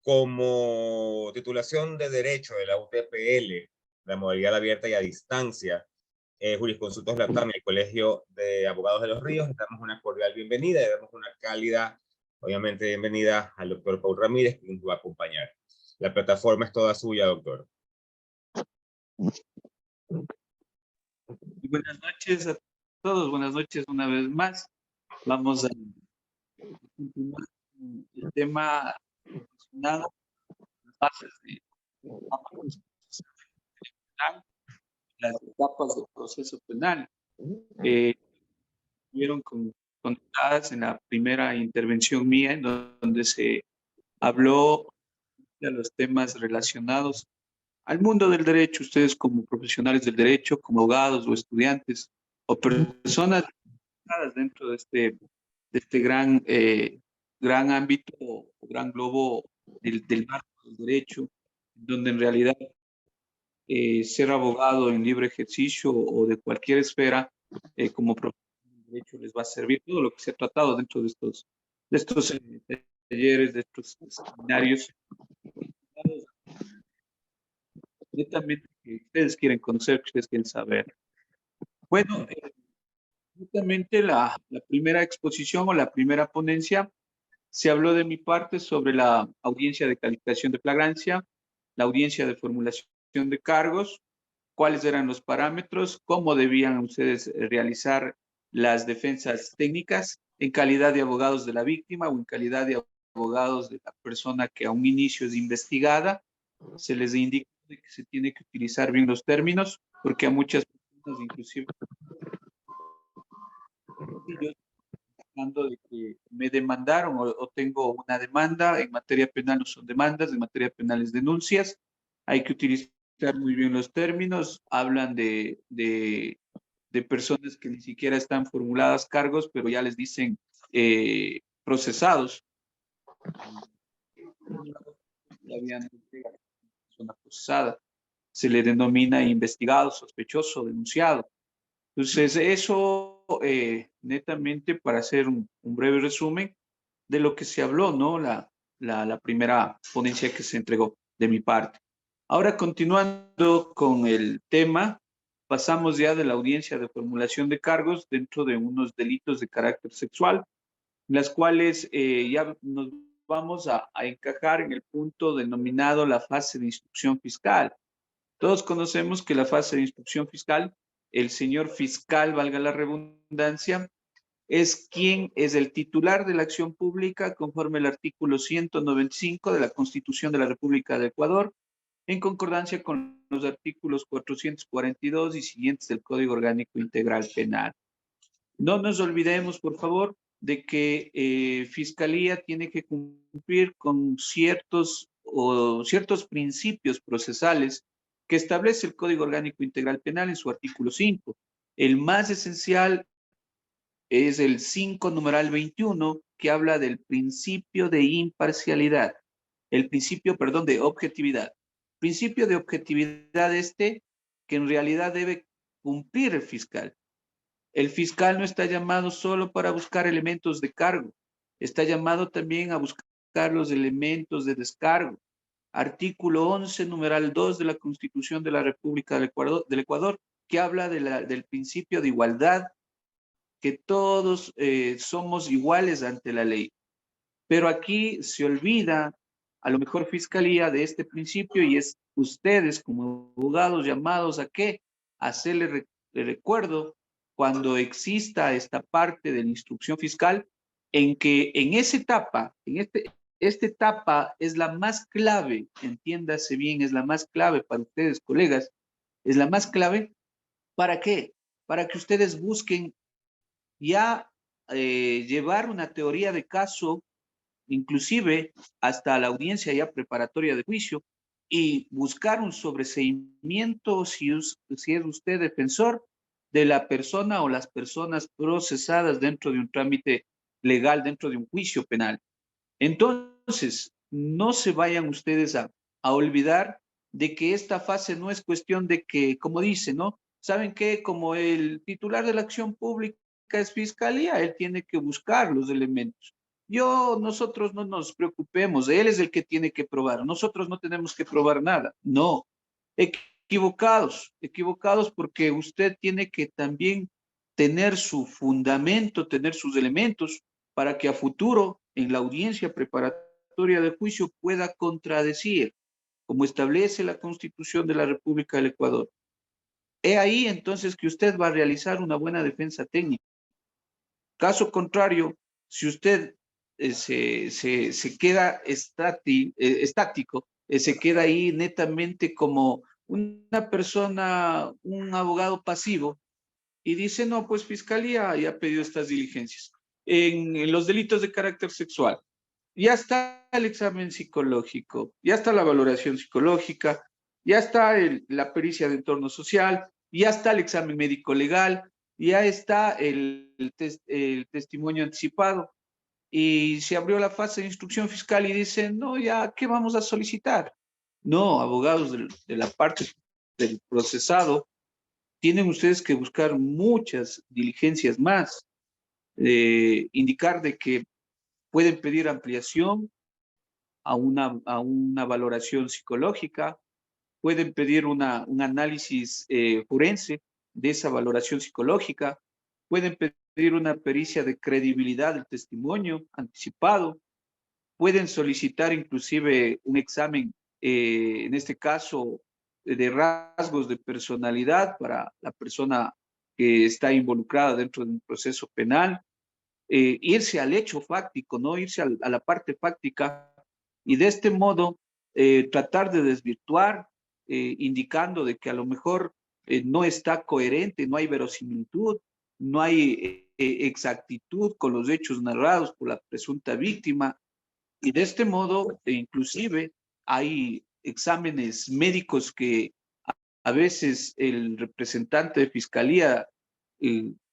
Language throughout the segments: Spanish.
Como titulación de Derecho de la UTPL, la modalidad abierta y a distancia, Jurisconsultos Latam y el Colegio de Abogados de los Ríos, les damos una cordial bienvenida y damos una cálida, obviamente, bienvenida al doctor Paul Ramírez, que nos va a acompañar. La plataforma es toda suya, doctor. Buenas noches a todos, buenas noches una vez más. Vamos a continuar con el tema relacionado con las fases de las etapas del proceso penal. Estuvieron conectadas en la primera intervención mía, en donde se habló de los temas relacionados al mundo del derecho. Ustedes como profesionales del derecho, como abogados o estudiantes o personas dentro de este gran ámbito o gran globo del marco del derecho, donde en realidad ser abogado en libre ejercicio o de cualquier esfera como profesional del derecho les va a servir todo lo que se ha tratado dentro de estos talleres, de estos seminarios, netamente que ustedes quieren conocer, que ustedes quieren saber. Bueno, justamente la primera exposición o la primera ponencia se habló de mi parte sobre la audiencia de calificación de flagrancia, la audiencia de formulación de cargos, cuáles eran los parámetros, cómo debían ustedes realizar las defensas técnicas en calidad de abogados de la víctima o en calidad de abogados de la persona que a un inicio es investigada. Se les indica que se tiene que utilizar bien los términos, porque a muchas personas, inclusive de que me demandaron o tengo una demanda. En materia penal no son demandas, en materia penal es denuncias. Hay que utilizar muy bien los términos. Hablan de personas que ni siquiera están formuladas cargos, pero ya les dicen procesados. Persona procesada. Se le denomina investigado, sospechoso, denunciado. Entonces, eso netamente para hacer un breve resumen de lo que se habló, ¿no? La primera ponencia que se entregó de mi parte. Ahora, continuando con el tema, pasamos ya de la audiencia de formulación de cargos dentro de unos delitos de carácter sexual, las cuales ya nos vamos a encajar en el punto denominado la fase de instrucción fiscal. Todos conocemos que la fase de instrucción fiscal, el señor fiscal, valga la redundancia, es quien es el titular de la acción pública conforme al artículo 195 de la Constitución de la República de Ecuador, en concordancia con los artículos 442 y siguientes del Código Orgánico Integral Penal. No nos olvidemos, por favor, de que Fiscalía tiene que cumplir con ciertos principios procesales que establece el Código Orgánico Integral Penal en su artículo 5. El más esencial es el 5 numeral 21, que habla del principio de imparcialidad, el principio, perdón, de objetividad. Principio de objetividad que en realidad debe cumplir el fiscal. El fiscal no está llamado solo para buscar elementos de cargo, está llamado también a buscar los elementos de descargo. Artículo 11, numeral 2 de la Constitución de la República del Ecuador, que habla del principio de igualdad, que todos somos iguales ante la ley. Pero aquí se olvida, a lo mejor Fiscalía, de este principio, y es ustedes como abogados llamados a ¿qué? A hacerle recuerdo cuando exista esta parte de la instrucción fiscal, en que en esa etapa, esta etapa es la más clave, entiéndase bien, es la más clave para ustedes, colegas, es la más clave. ¿Para qué? Para que ustedes busquen ya llevar una teoría de caso, inclusive hasta la audiencia ya preparatoria de juicio, y buscar un sobreseimiento si es usted defensor de la persona o las personas procesadas dentro de un trámite legal, dentro de un juicio penal. Entonces, no se vayan ustedes a olvidar de que esta fase no es cuestión de que, como dice, ¿no? ¿Saben qué? Como el titular de la acción pública es Fiscalía, él tiene que buscar los elementos. nosotros no nos preocupemos, él es el que tiene que probar, nosotros no tenemos que probar nada. No, equivocados, equivocados porque usted tiene que también tener su fundamento, tener sus elementos para que a futuro en la audiencia preparatoria de juicio pueda contradecir, como establece la Constitución de la República del Ecuador. He ahí entonces que usted va a realizar una buena defensa técnica. Caso contrario, si usted se queda estático, se queda ahí netamente como una persona, un abogado pasivo, y dice, no, pues Fiscalía ya pidió estas diligencias. En los delitos de carácter sexual, ya está el examen psicológico, ya está la valoración psicológica, ya está la pericia de entorno social, ya está el examen médico legal, ya está el testimonio anticipado. Y se abrió la fase de instrucción fiscal y dicen, no, ya, ¿qué vamos a solicitar? No, abogados de la parte del procesado, tienen ustedes que buscar muchas diligencias más, indicar de que pueden pedir ampliación a una valoración psicológica, pueden pedir un análisis forense de esa valoración psicológica, pueden pedir una pericia de credibilidad del testimonio anticipado, pueden solicitar inclusive un examen, en este caso, de rasgos de personalidad para la persona que está involucrada dentro de un proceso penal, irse al hecho fáctico, ¿no? Irse a la parte fáctica y de este modo tratar de desvirtuar, indicando de que a lo mejor no está coherente, no hay verosimilitud, no hay exactitud con los hechos narrados por la presunta víctima. Y de este modo, inclusive, hay exámenes médicos que a veces el representante de fiscalía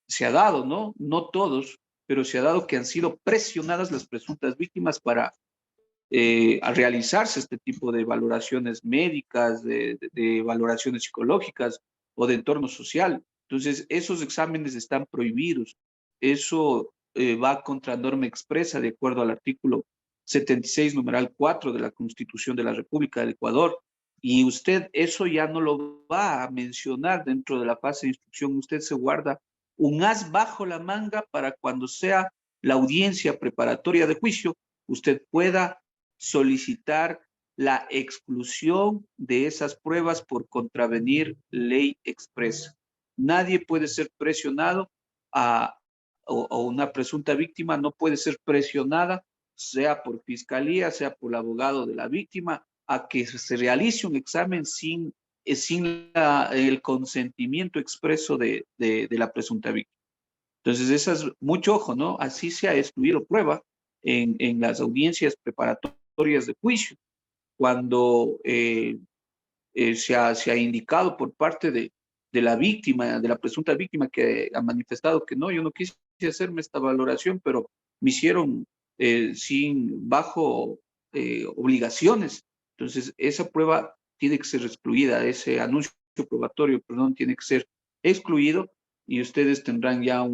se ha dado, ¿no? No todos, pero se ha dado que han sido presionadas las presuntas víctimas para a realizarse este tipo de valoraciones médicas, de valoraciones psicológicas o de entorno social. Entonces, esos exámenes están prohibidos. Eso va contra norma expresa de acuerdo al artículo 76, numeral 4 de la Constitución de la República del Ecuador. Y usted eso ya no lo va a mencionar dentro de la fase de instrucción. Usted se guarda un as bajo la manga para cuando sea la audiencia preparatoria de juicio, usted pueda solicitar la exclusión de esas pruebas por contravenir ley expresa. Nadie puede ser presionado o una presunta víctima no puede ser presionada, sea por fiscalía, sea por el abogado de la víctima, a que se realice un examen sin el consentimiento expreso de la presunta víctima. Entonces, eso es mucho ojo, ¿no? Así se ha excluido prueba en las audiencias preparatorias de juicio, cuando se ha indicado por parte de la víctima, de la presunta víctima, que ha manifestado que no, yo no quise hacerme esta valoración, pero me hicieron bajo obligaciones. Entonces, esa prueba tiene que ser excluida, ese anuncio probatorio, perdón, tiene que ser excluido y ustedes tendrán ya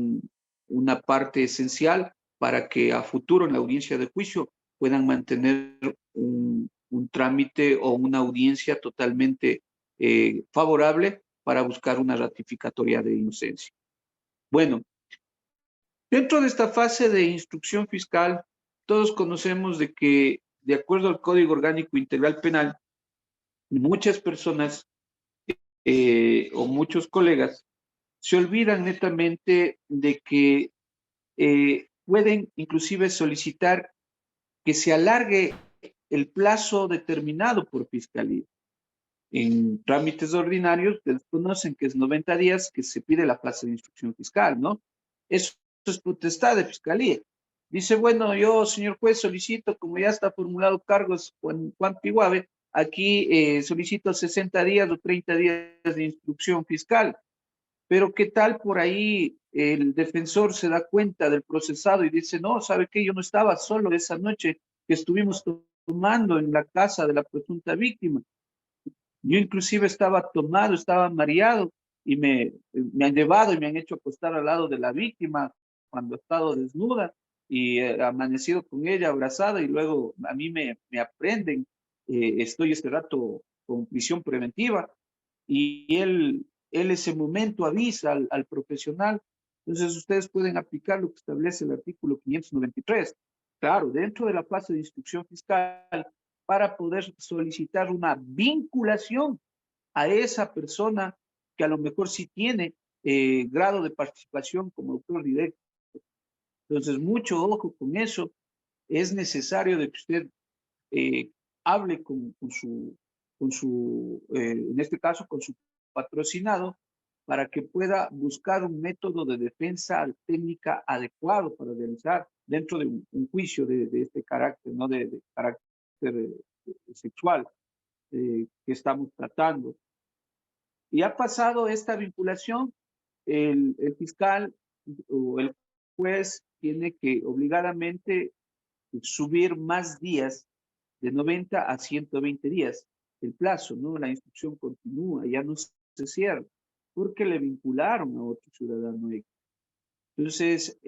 una parte esencial para que a futuro en la audiencia de juicio puedan mantener un trámite o una audiencia totalmente favorable para buscar una ratificatoria de inocencia. Bueno, dentro de esta fase de instrucción fiscal, todos conocemos de que, de acuerdo al Código Orgánico Integral Penal, muchas personas o muchos colegas se olvidan netamente de que pueden inclusive solicitar que se alargue el plazo determinado por fiscalía. En trámites ordinarios, ustedes conocen que es 90 días que se pide la fase de instrucción fiscal, ¿no? Eso es potestad de fiscalía. Dice, bueno, yo, señor juez, solicito, como ya está formulado cargos con Juan Piguave, aquí solicito 60 días o 30 días de instrucción fiscal. Pero ¿qué tal por ahí el defensor se da cuenta del procesado y dice, no, ¿sabe qué? Yo no estaba solo esa noche que estuvimos tomando en la casa de la presunta víctima. Yo inclusive estaba tomado, estaba mareado y me han llevado y me han hecho acostar al lado de la víctima cuando ha estado desnuda y amanecido con ella abrazada y luego a mí me aprenden, estoy este rato con prisión preventiva y él ese momento avisa al profesional. Entonces ustedes pueden aplicar lo que establece el artículo 593. Claro, dentro de la fase de instrucción fiscal para poder solicitar una vinculación a esa persona que a lo mejor sí tiene grado de participación como autor directo. Entonces, mucho ojo con eso. Es necesario de que usted eh, hable en este caso, con su patrocinado, para que pueda buscar un método de defensa técnica adecuado para realizar dentro de un juicio de este carácter, no de carácter sexual que estamos tratando. Y ha pasado esta vinculación, el fiscal o el juez tiene que obligadamente subir más días de 90 a 120 días el plazo, ¿no? La instrucción continúa, ya no se cierra, porque le vincularon a otro ciudadano. Entonces,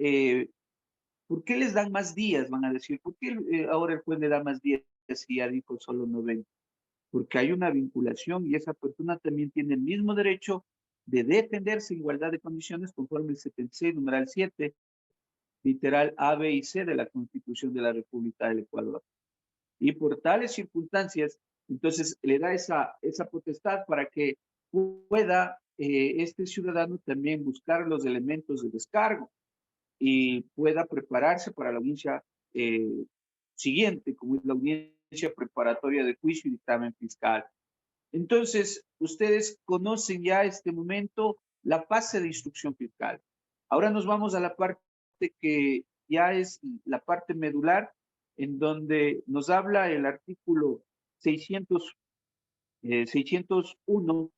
¿por qué les dan más días? Van a decir, ¿por qué ahora el juez le da más días si ya dijo solo 90? Porque hay una vinculación y esa persona también tiene el mismo derecho de defenderse en igualdad de condiciones conforme el 76, numeral 7, literal A, B y C de la Constitución de la República del Ecuador. Y por tales circunstancias, entonces le da esa potestad para que pueda este ciudadano también buscar los elementos de descargo y pueda prepararse para la audiencia siguiente, como es la audiencia preparatoria de juicio y dictamen fiscal. Entonces, ustedes conocen ya este momento la fase de instrucción fiscal. Ahora nos vamos a la parte que ya es la parte medular, en donde nos habla el artículo 601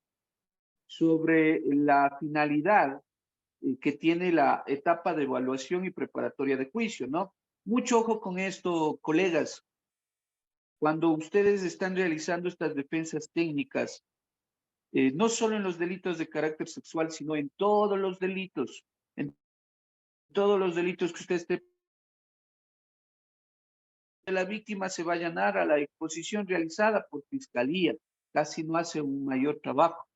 sobre la finalidad que tiene la etapa de evaluación y preparatoria de juicio, ¿no? Mucho ojo con esto, colegas. Cuando ustedes están realizando estas defensas técnicas, no solo en los delitos de carácter sexual, sino en todos los delitos que usted esté, la víctima se va a allanar a la exposición realizada por fiscalía, casi no hace un mayor trabajo.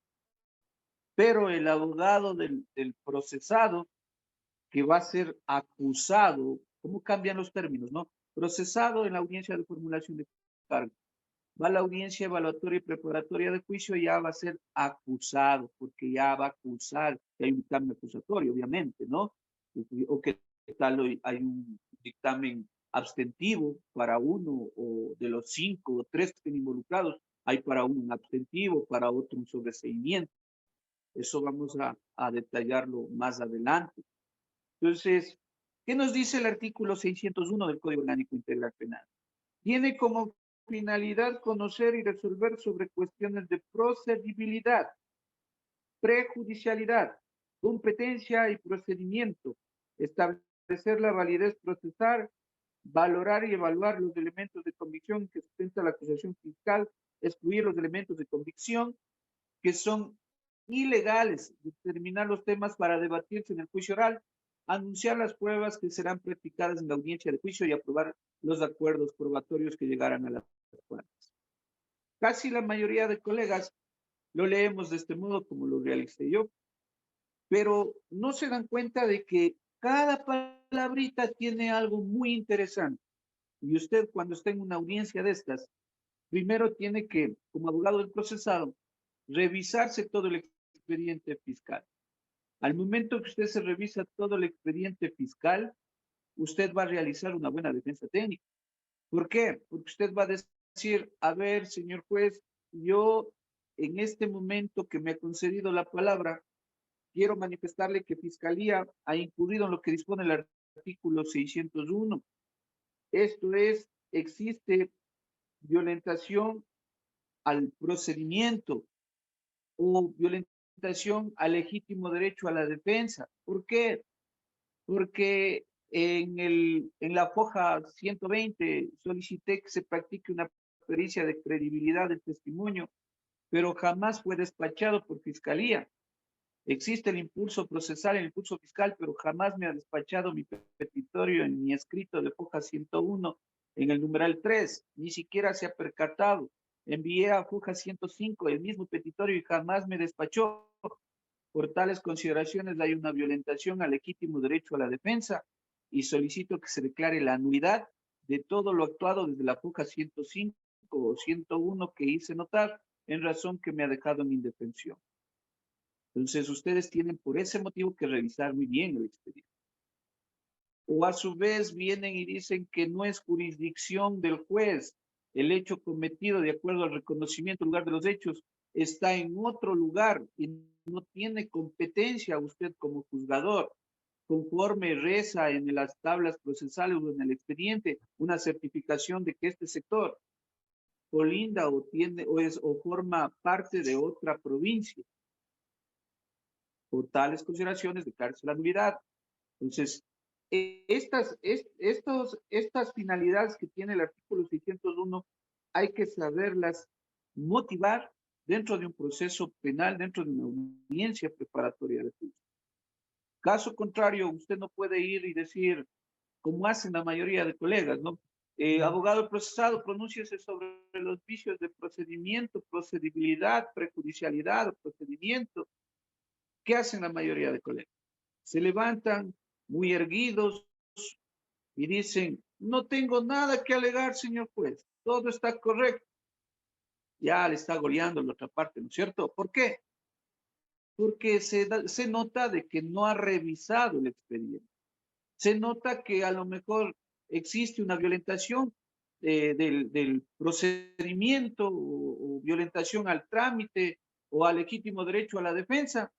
Pero el abogado del procesado que va a ser acusado, ¿cómo cambian los términos, no? Procesado en la audiencia de formulación de cargo. Va a la audiencia evaluatoria y preparatoria de juicio y ya va a ser acusado, porque ya va a acusar, que hay un dictamen acusatorio, obviamente, ¿no? O que tal hay un dictamen abstentivo para uno o de los 5 o 3 que estén involucrados, hay para uno un abstentivo, para otro un sobreseimiento. Eso vamos a detallarlo más adelante. Entonces, ¿qué nos dice el artículo 601 del Código Orgánico Integral Penal? Tiene como finalidad conocer y resolver sobre cuestiones de procedibilidad, prejudicialidad, competencia y procedimiento, establecer la validez procesal, valorar y evaluar los elementos de convicción que sustenta la acusación fiscal, excluir los elementos de convicción que son ilegales, determinar los temas para debatirse en el juicio oral, anunciar las pruebas que serán practicadas en la audiencia de juicio y aprobar los acuerdos probatorios que llegaran a las partes. Casi la mayoría de colegas lo leemos de este modo como lo realicé yo, pero no se dan cuenta de que cada palabrita tiene algo muy interesante. Y usted cuando está en una audiencia de estas, primero tiene que, como abogado del procesado, revisarse todo el expediente fiscal. Al momento que usted se revisa todo el expediente fiscal, usted va a realizar una buena defensa técnica. ¿Por qué? Porque usted va a decir, a ver, señor juez, yo en este momento que me ha concedido la palabra, quiero manifestarle que Fiscalía ha incurrido en lo que dispone el artículo 601. Esto es, existe violentación al procedimiento o violentación al legítimo derecho a la defensa. ¿Por qué? Porque en la foja 120 solicité que se practique una pericia de credibilidad del testimonio, pero jamás fue despachado por fiscalía. Existe el impulso procesal, el impulso fiscal, pero jamás me ha despachado mi petitorio en mi escrito de Fuja 101 en el numeral 3. Ni siquiera se ha percatado. Envié a Fuja 105 el mismo petitorio y jamás me despachó. Por tales consideraciones hay una violentación al legítimo derecho a la defensa y solicito que se declare la nulidad de todo lo actuado desde la Fuja 105 o 101 que hice notar en razón que me ha dejado en indefensión. Entonces, ustedes tienen por ese motivo que revisar muy bien el expediente. O a su vez vienen y dicen que no es jurisdicción del juez el hecho cometido de acuerdo al reconocimiento lugar de los hechos, está en otro lugar y no tiene competencia usted como juzgador. Conforme reza en las tablas procesales o en el expediente una certificación de que este sector colinda o tiene o forma parte de otra provincia. Por tales consideraciones declararse la nulidad. Entonces, estas finalidades que tiene el artículo 601 hay que saberlas motivar dentro de un proceso penal, dentro de una audiencia preparatoria de juicio. Caso contrario, usted no puede ir y decir, como hacen la mayoría de colegas, ¿no? Abogado procesado, pronúnciese sobre los vicios de procedimiento, procedibilidad, prejudicialidad o procedimiento. ¿Qué hacen la mayoría de colegas? Se levantan muy erguidos y dicen, no tengo nada que alegar, señor juez, todo está correcto. Ya le está goleando la otra parte, ¿no es cierto? ¿Por qué? Porque se nota de que no ha revisado el expediente. Se nota que a lo mejor existe una violentación del procedimiento o violentación al trámite o al legítimo derecho a la defensa,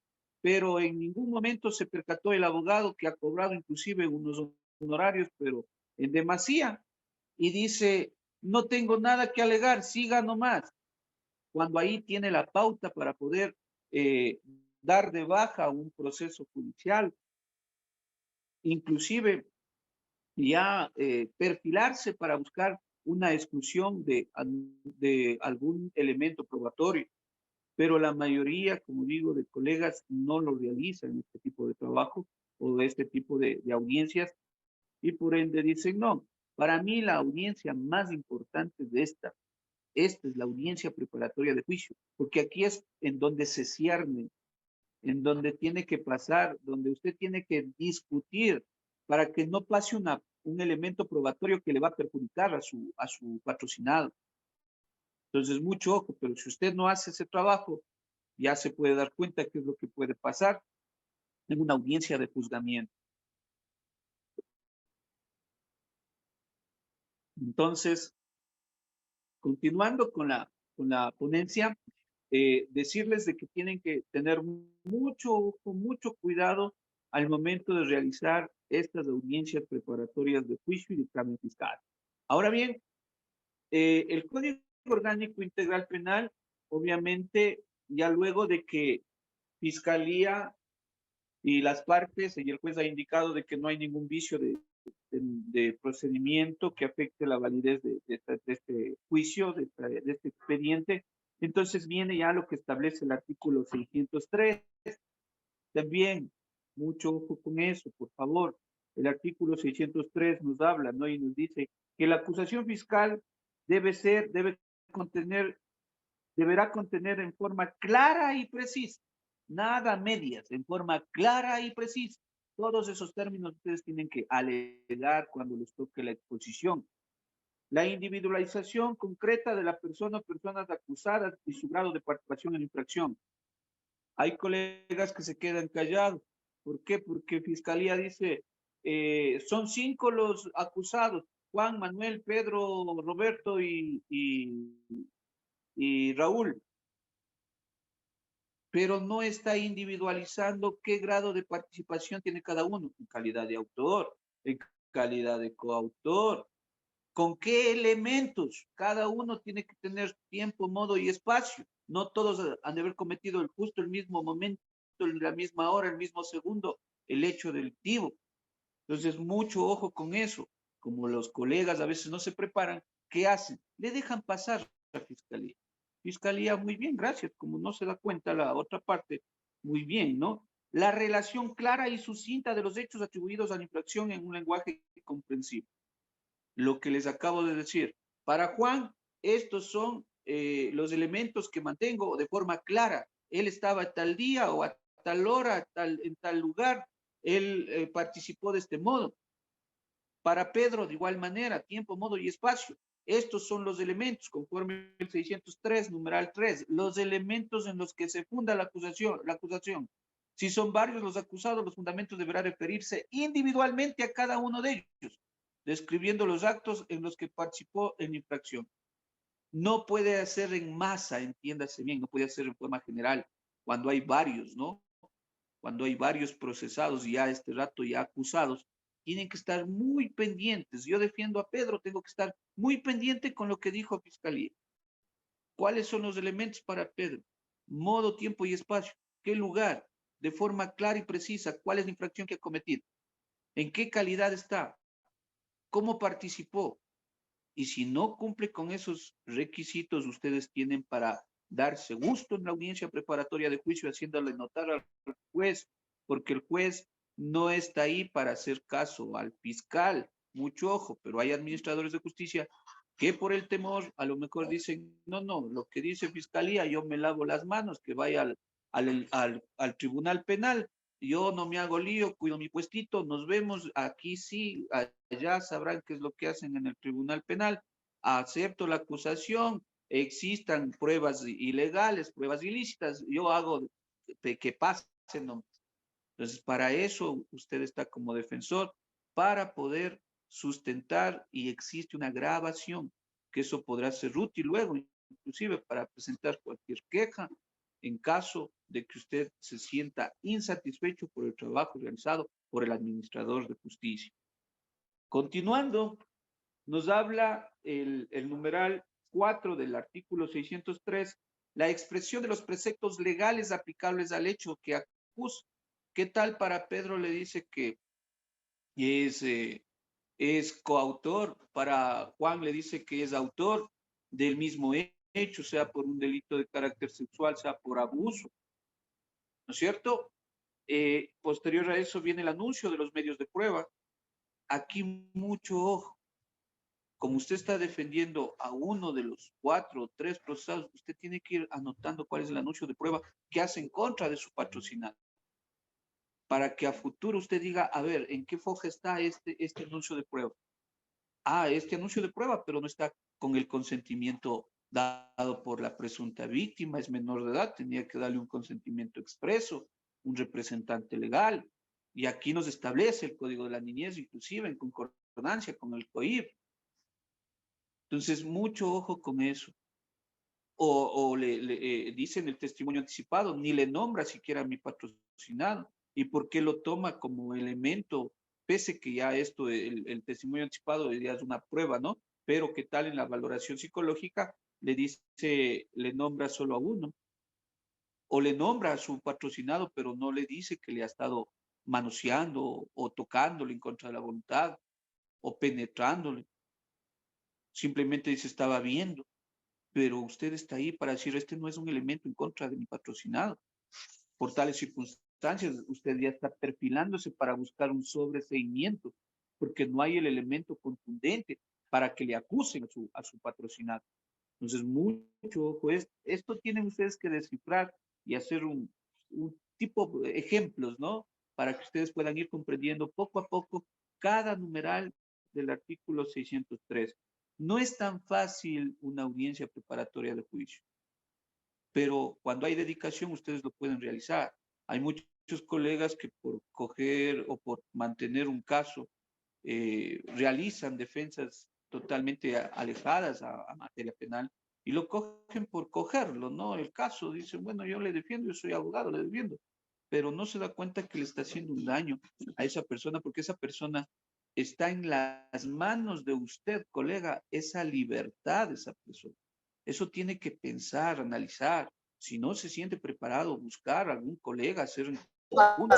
pero en ningún momento se percató el abogado que ha cobrado inclusive unos honorarios, pero en demasía, y dice, no tengo nada que alegar, siga nomás, cuando ahí tiene la pauta para poder eh, dar de baja un proceso judicial, inclusive ya perfilarse para buscar una exclusión de algún elemento probatorio. Pero la mayoría, como digo, de colegas no lo realizan este tipo de trabajo o de este tipo de audiencias y por ende dicen no. Para mí la audiencia más importante de esta es la audiencia preparatoria de juicio, porque aquí es en donde se cierne, en donde tiene que pasar, donde usted tiene que discutir para que no pase un elemento probatorio que le va a perjudicar a su patrocinado. Entonces, mucho ojo, pero si usted no hace ese trabajo, ya se puede dar cuenta qué es lo que puede pasar en una audiencia de juzgamiento. Entonces, continuando con la ponencia, decirles de que tienen que tener mucho cuidado al momento de realizar estas audiencias preparatorias de juicio y dictamen fiscal. Ahora bien, el Código Orgánico Integral Penal, obviamente, ya luego de que Fiscalía y las partes y el juez ha indicado de que no hay ningún vicio de procedimiento que afecte la validez de este juicio, de este expediente, entonces viene ya lo que establece el artículo 603. También, mucho ojo con eso, por favor. El artículo 603 nos habla, ¿no? Y nos dice que la acusación fiscal deberá contener en forma clara y precisa, nada medias, en forma clara y precisa. Todos esos términos ustedes tienen que alegar cuando les toque la exposición. La individualización concreta de la persona o personas acusadas y su grado de participación en la infracción. Hay colegas que se quedan callados. ¿Por qué? Porque Fiscalía dice, son 5 los acusados, Juan, Manuel, Pedro, Roberto y Raúl, pero no está individualizando qué grado de participación tiene cada uno, en calidad de autor, en calidad de coautor, con qué elementos. Cada uno tiene que tener tiempo, modo y espacio. No todos han de haber cometido justo el mismo momento, en la misma hora, el mismo segundo, el hecho delictivo. Entonces, mucho ojo con eso. Como los colegas a veces no se preparan, ¿qué hacen? Le dejan pasar a la Fiscalía. Fiscalía, muy bien, gracias. Como no se da cuenta la otra parte, muy bien, ¿no? La relación clara y sucinta de los hechos atribuidos a la infracción en un lenguaje comprensible. Lo que les acabo de decir. Para Juan, estos son los elementos que mantengo de forma clara. Él estaba tal día o a tal hora, en tal lugar, él participó de este modo. Para Pedro, de igual manera, tiempo, modo y espacio. Estos son los elementos, conforme el 603, numeral 3, los elementos en los que se funda la acusación. Si son varios los acusados, los fundamentos deberán referirse individualmente a cada uno de ellos, describiendo los actos en los que participó en infracción. No puede hacer en masa, entiéndase bien, no puede hacer en forma general, cuando hay varios, ¿no? Cuando hay varios procesados y ya este rato ya acusados, tienen que estar muy pendientes. Yo defiendo a Pedro, tengo que estar muy pendiente con lo que dijo Fiscalía. ¿Cuáles son los elementos para Pedro? Modo, tiempo y espacio. ¿Qué lugar? De forma clara y precisa, ¿cuál es la infracción que ha cometido? ¿En qué calidad está? ¿Cómo participó? Y si no cumple con esos requisitos, ustedes tienen para darse gusto en la audiencia preparatoria de juicio, haciéndole notar al juez, porque el juez no está ahí para hacer caso al fiscal. Mucho ojo, pero hay administradores de justicia que por el temor a lo mejor dicen, no, no, lo que dice fiscalía, yo me lavo las manos, que vaya al tribunal penal, yo no me hago lío, cuido mi puestito, nos vemos, aquí sí, allá sabrán qué es lo que hacen en el tribunal penal, acepto la acusación, existan pruebas ilegales, pruebas ilícitas, yo hago que pasen, ¿no? Entonces, para eso usted está como defensor, para poder sustentar y existe una grabación, que eso podrá ser útil luego, inclusive para presentar cualquier queja en caso de que usted se sienta insatisfecho por el trabajo realizado por el administrador de justicia. Continuando, nos habla el numeral 4 del artículo 603, la expresión de los preceptos legales aplicables al hecho que acusa. ¿Qué tal para Pedro le dice que es, es coautor? Para Juan le dice que es autor del mismo hecho, sea por un delito de carácter sexual, sea por abuso, ¿no es cierto? Posterior a eso viene el anuncio de los medios de prueba. Aquí mucho ojo. Como usted está defendiendo a uno de los 4 o 3 procesados, usted tiene que ir anotando cuál es el anuncio de prueba que hace en contra de su patrocinado, para que a futuro usted diga, a ver, ¿en qué foja está este anuncio de prueba? Ah, este anuncio de prueba, pero no está con el consentimiento dado por la presunta víctima, es menor de edad, tenía que darle un consentimiento expreso, un representante legal, y aquí nos establece el Código de la Niñez, inclusive en concordancia con el COIP. Entonces, mucho ojo con eso. O le dicen el testimonio anticipado, ni le nombra siquiera a mi patrocinado. ¿Y por qué lo toma como elemento? Pese que ya esto, el testimonio anticipado ya es una prueba, ¿no? Pero que tal en la valoración psicológica le dice, le nombra solo a uno. O le nombra a su patrocinado, pero no le dice que le ha estado manoseando o tocándole en contra de la voluntad o penetrándole. Simplemente dice, estaba viendo, pero usted está ahí para decir, este no es un elemento en contra de mi patrocinado. Por tales circunstancias, usted ya está perfilándose para buscar un sobreseimiento, porque no hay el elemento contundente para que le acusen a su patrocinado. Entonces, mucho ojo, esto tienen ustedes que descifrar y hacer un tipo de ejemplos, ¿no? Para que ustedes puedan ir comprendiendo poco a poco cada numeral del artículo 603. No es tan fácil una audiencia preparatoria de juicio, pero cuando hay dedicación ustedes lo pueden realizar. Hay muchos colegas que por coger o por mantener un caso realizan defensas totalmente alejadas a materia penal y lo cogen por cogerlo, ¿no? El caso, dicen, bueno, yo le defiendo, yo soy abogado, le defiendo, pero no se da cuenta que le está haciendo un daño a esa persona porque esa persona está en las manos de usted, colega, esa libertad de esa persona. Eso tiene que pensar, analizar. Si no se siente preparado, buscar algún colega, hacer un conjunto.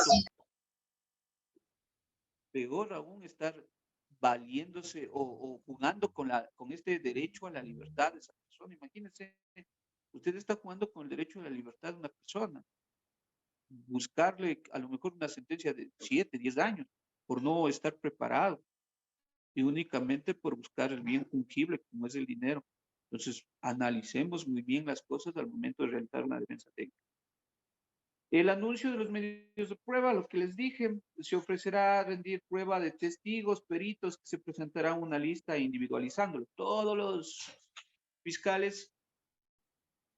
Peor aún estar valiéndose o jugando con este derecho a la libertad de esa persona. Imagínense, usted está jugando con el derecho a la libertad de una persona. buscarle a lo mejor una sentencia de 7, 10 años por no estar preparado y únicamente por buscar el bien fungible, como es el dinero. Entonces, analicemos muy bien las cosas al momento de realizar una defensa técnica. El anuncio de los medios de prueba, lo que les dije, se ofrecerá a rendir prueba de testigos, peritos, que se presentará una lista individualizándolo. Todos los fiscales,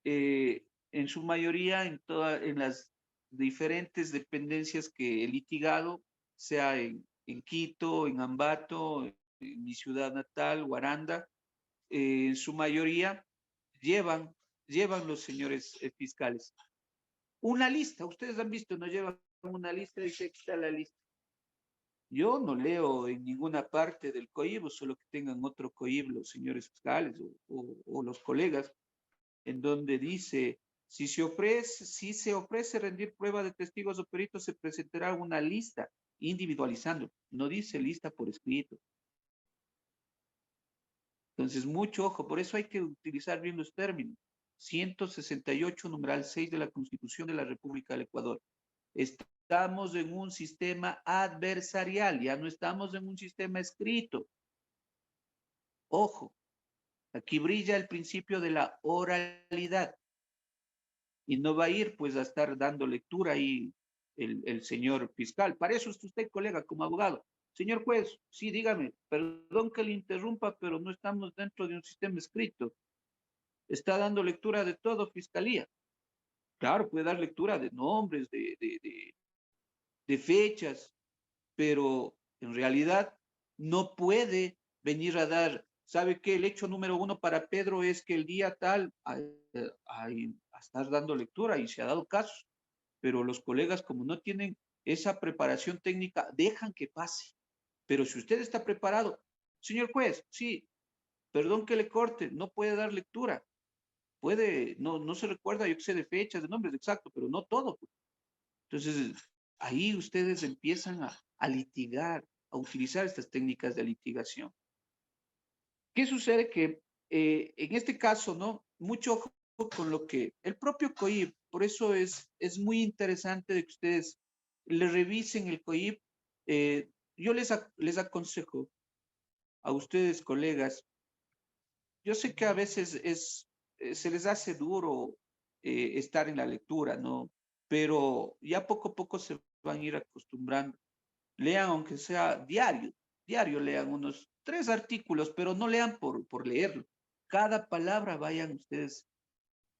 en su mayoría, en las diferentes dependencias que he litigado, sea en Quito, en Ambato, en mi ciudad natal, Guaranda, en su mayoría llevan, llevan los señores fiscales una lista. Ustedes han visto, no llevan una lista, dice que está la lista. Yo no leo en ninguna parte del COIB, solo que tengan otro COIB los señores fiscales o los colegas, en donde dice, si se ofrece rendir prueba de testigos o peritos, se presentará una lista individualizando. No dice lista por escrito. Entonces, mucho ojo, por eso hay que utilizar bien los términos. 168, numeral 6 de la Constitución de la República del Ecuador. Estamos en un sistema adversarial, ya no estamos en un sistema escrito. Ojo, aquí brilla el principio de la oralidad y no va a ir pues a estar dando lectura ahí el señor fiscal. Para eso es usted, colega, como abogado. Señor juez, sí, dígame, perdón que le interrumpa, pero no estamos dentro de un sistema escrito. Está dando lectura de todo, fiscalía. Claro, puede dar lectura de nombres, de fechas, pero en realidad no puede venir a dar, ¿sabe qué? El hecho número uno para Pedro es que el día tal a estar dando lectura y se ha dado casos, pero los colegas como no tienen esa preparación técnica, dejan que pase. Pero si usted está preparado, señor juez, sí, perdón que le corte, no puede dar lectura, puede, no se recuerda, yo que sé, de fechas, de nombres, exacto, pero no todo. Pues. Entonces, ahí ustedes empiezan a litigar, a utilizar estas técnicas de litigación. ¿Qué sucede? Que en este caso, ¿no? Mucho ojo con lo que el propio COIP, por eso es muy interesante de que ustedes le revisen el COIP. Yo les aconsejo a ustedes, colegas, yo sé que a veces se les hace duro estar en la lectura, ¿no? Pero ya poco a poco se van a ir acostumbrando. Lean aunque sea diario, diario lean unos 3 artículos, pero no lean por leerlo. Cada palabra vayan ustedes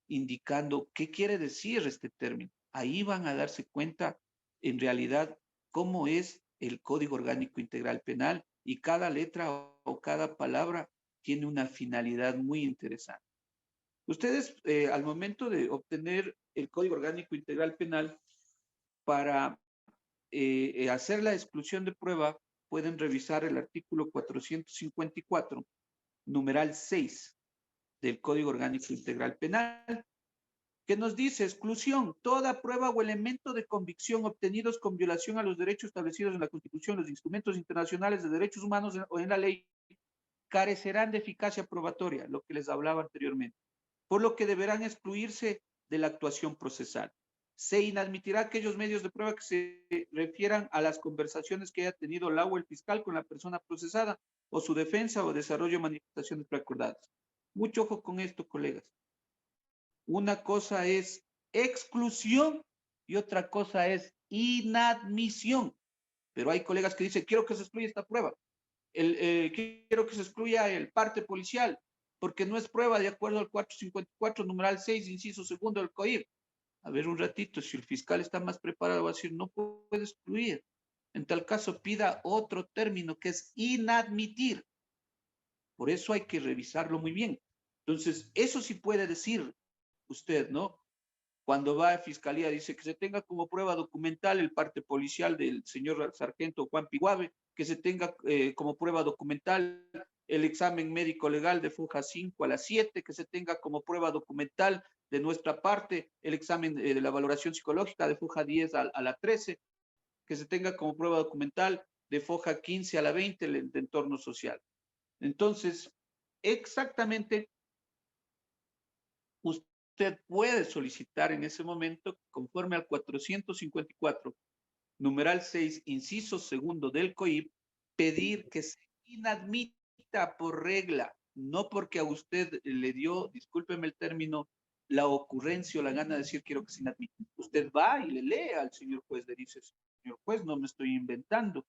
indicando qué quiere decir este término. Ahí van a darse cuenta en realidad cómo es el Código Orgánico Integral Penal y cada letra o cada palabra tiene una finalidad muy interesante. Ustedes, al momento de obtener el Código Orgánico Integral Penal, para hacer la exclusión de prueba, pueden revisar el artículo 454, numeral 6 del Código Orgánico Integral Penal, que nos dice exclusión, toda prueba o elemento de convicción obtenidos con violación a los derechos establecidos en la Constitución, los instrumentos internacionales de derechos humanos o en la ley, carecerán de eficacia probatoria, lo que les hablaba anteriormente, por lo que deberán excluirse de la actuación procesal. Se inadmitirá aquellos medios de prueba que se refieran a las conversaciones que haya tenido la o el fiscal con la persona procesada o su defensa o desarrollo de manifestaciones preacordadas. Mucho ojo con esto, colegas. Una cosa es exclusión y otra cosa es inadmisión. Pero hay colegas que dicen, quiero que se excluya esta prueba. Quiero que se excluya el parte policial, porque no es prueba de acuerdo al 454, numeral 6, inciso segundo del COIP. A ver un ratito, si el fiscal está más preparado, va a decir, no puede excluir. En tal caso, pida otro término que es inadmitir. Por eso hay que revisarlo muy bien. Entonces, eso sí puede decir usted, ¿no? Cuando va a fiscalía, dice que se tenga como prueba documental el parte policial del señor sargento Juan Piguave, que se tenga como prueba documental el examen médico legal de Foja 5 a las 7, que se tenga como prueba documental de nuestra parte el examen de la valoración psicológica de Foja 10 a la 13, que se tenga como prueba documental de Foja 15 a la 20 el de entorno social. Entonces, exactamente usted puede solicitar en ese momento, conforme al 454, numeral 6, inciso segundo del COIP, pedir que se inadmita por regla, no porque a usted le dio, discúlpeme el término, la ocurrencia o la gana de decir quiero que se inadmita. Usted va y le lee al señor juez, le dice, señor juez, no me estoy inventando.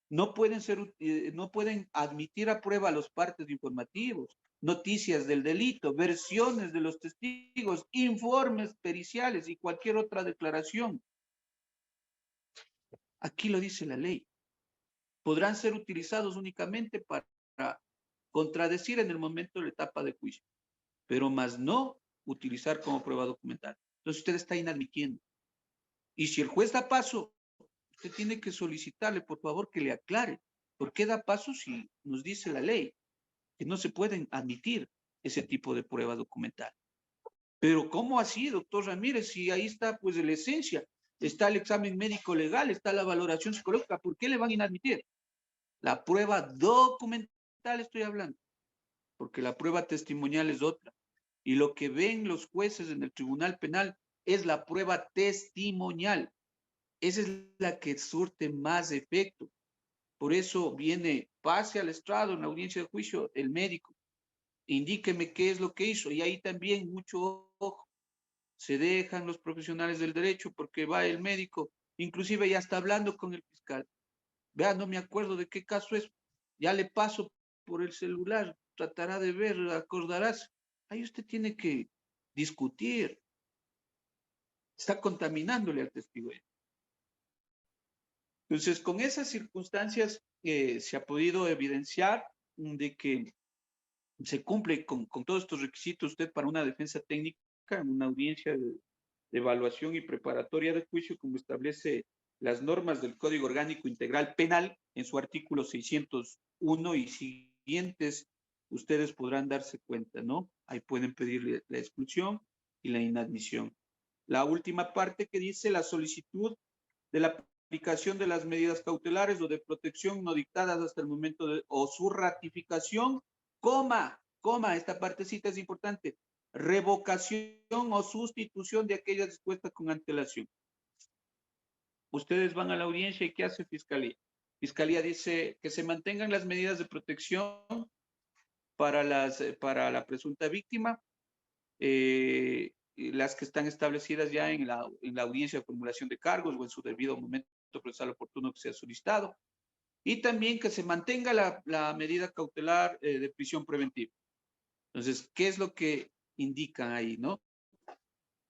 No pueden admitir a prueba los partes informativos, noticias del delito, versiones de los testigos, informes periciales y cualquier otra declaración. Aquí lo dice la ley. Podrán ser utilizados únicamente para contradecir en el momento de la etapa de juicio, pero más no utilizar como prueba documental. Entonces usted está inadmitiendo. Y si el juez da paso, usted tiene que solicitarle, por favor, que le aclare. ¿Por qué da paso si nos dice la ley que no se pueden admitir ese tipo de prueba documental? Pero ¿cómo así, doctor Ramírez? Si ahí está, pues, la esencia, está el examen médico legal, está la valoración psicológica, ¿por qué le van a inadmitir? La prueba documental estoy hablando, porque la prueba testimonial es otra. Y lo que ven los jueces en el tribunal penal es la prueba testimonial. Esa es la que surte más efecto. Por eso viene, pase al estrado en la audiencia de juicio, el médico, indíqueme qué es lo que hizo. Y ahí también mucho ojo, se dejan los profesionales del derecho porque va el médico, inclusive ya está hablando con el fiscal. Vea, no me acuerdo de qué caso es, ya le paso por el celular, tratará de ver, acordarás. Ahí usted tiene que discutir, está contaminándole al testigo. Entonces, con esas circunstancias se ha podido evidenciar de que se cumple con todos estos requisitos usted para una defensa técnica en una audiencia de evaluación y preparatoria de juicio, como establece las normas del Código Orgánico Integral Penal en su artículo 601 y siguientes, ustedes podrán darse cuenta, ¿no? Ahí pueden pedirle la expulsión y la inadmisión. La última parte que dice la solicitud de la aplicación de las medidas cautelares o de protección no dictadas hasta el momento de, o su ratificación, esta partecita es importante, revocación o sustitución de aquellas dispuestas con antelación. Ustedes van a la audiencia y ¿qué hace Fiscalía? Fiscalía dice que se mantengan las medidas de protección para la presunta víctima, las que están establecidas ya en la audiencia de formulación de cargos o en su debido momento procesal oportuno que sea solicitado, y también que se mantenga la medida cautelar de prisión preventiva. Entonces, ¿qué es lo que indican ahí, no?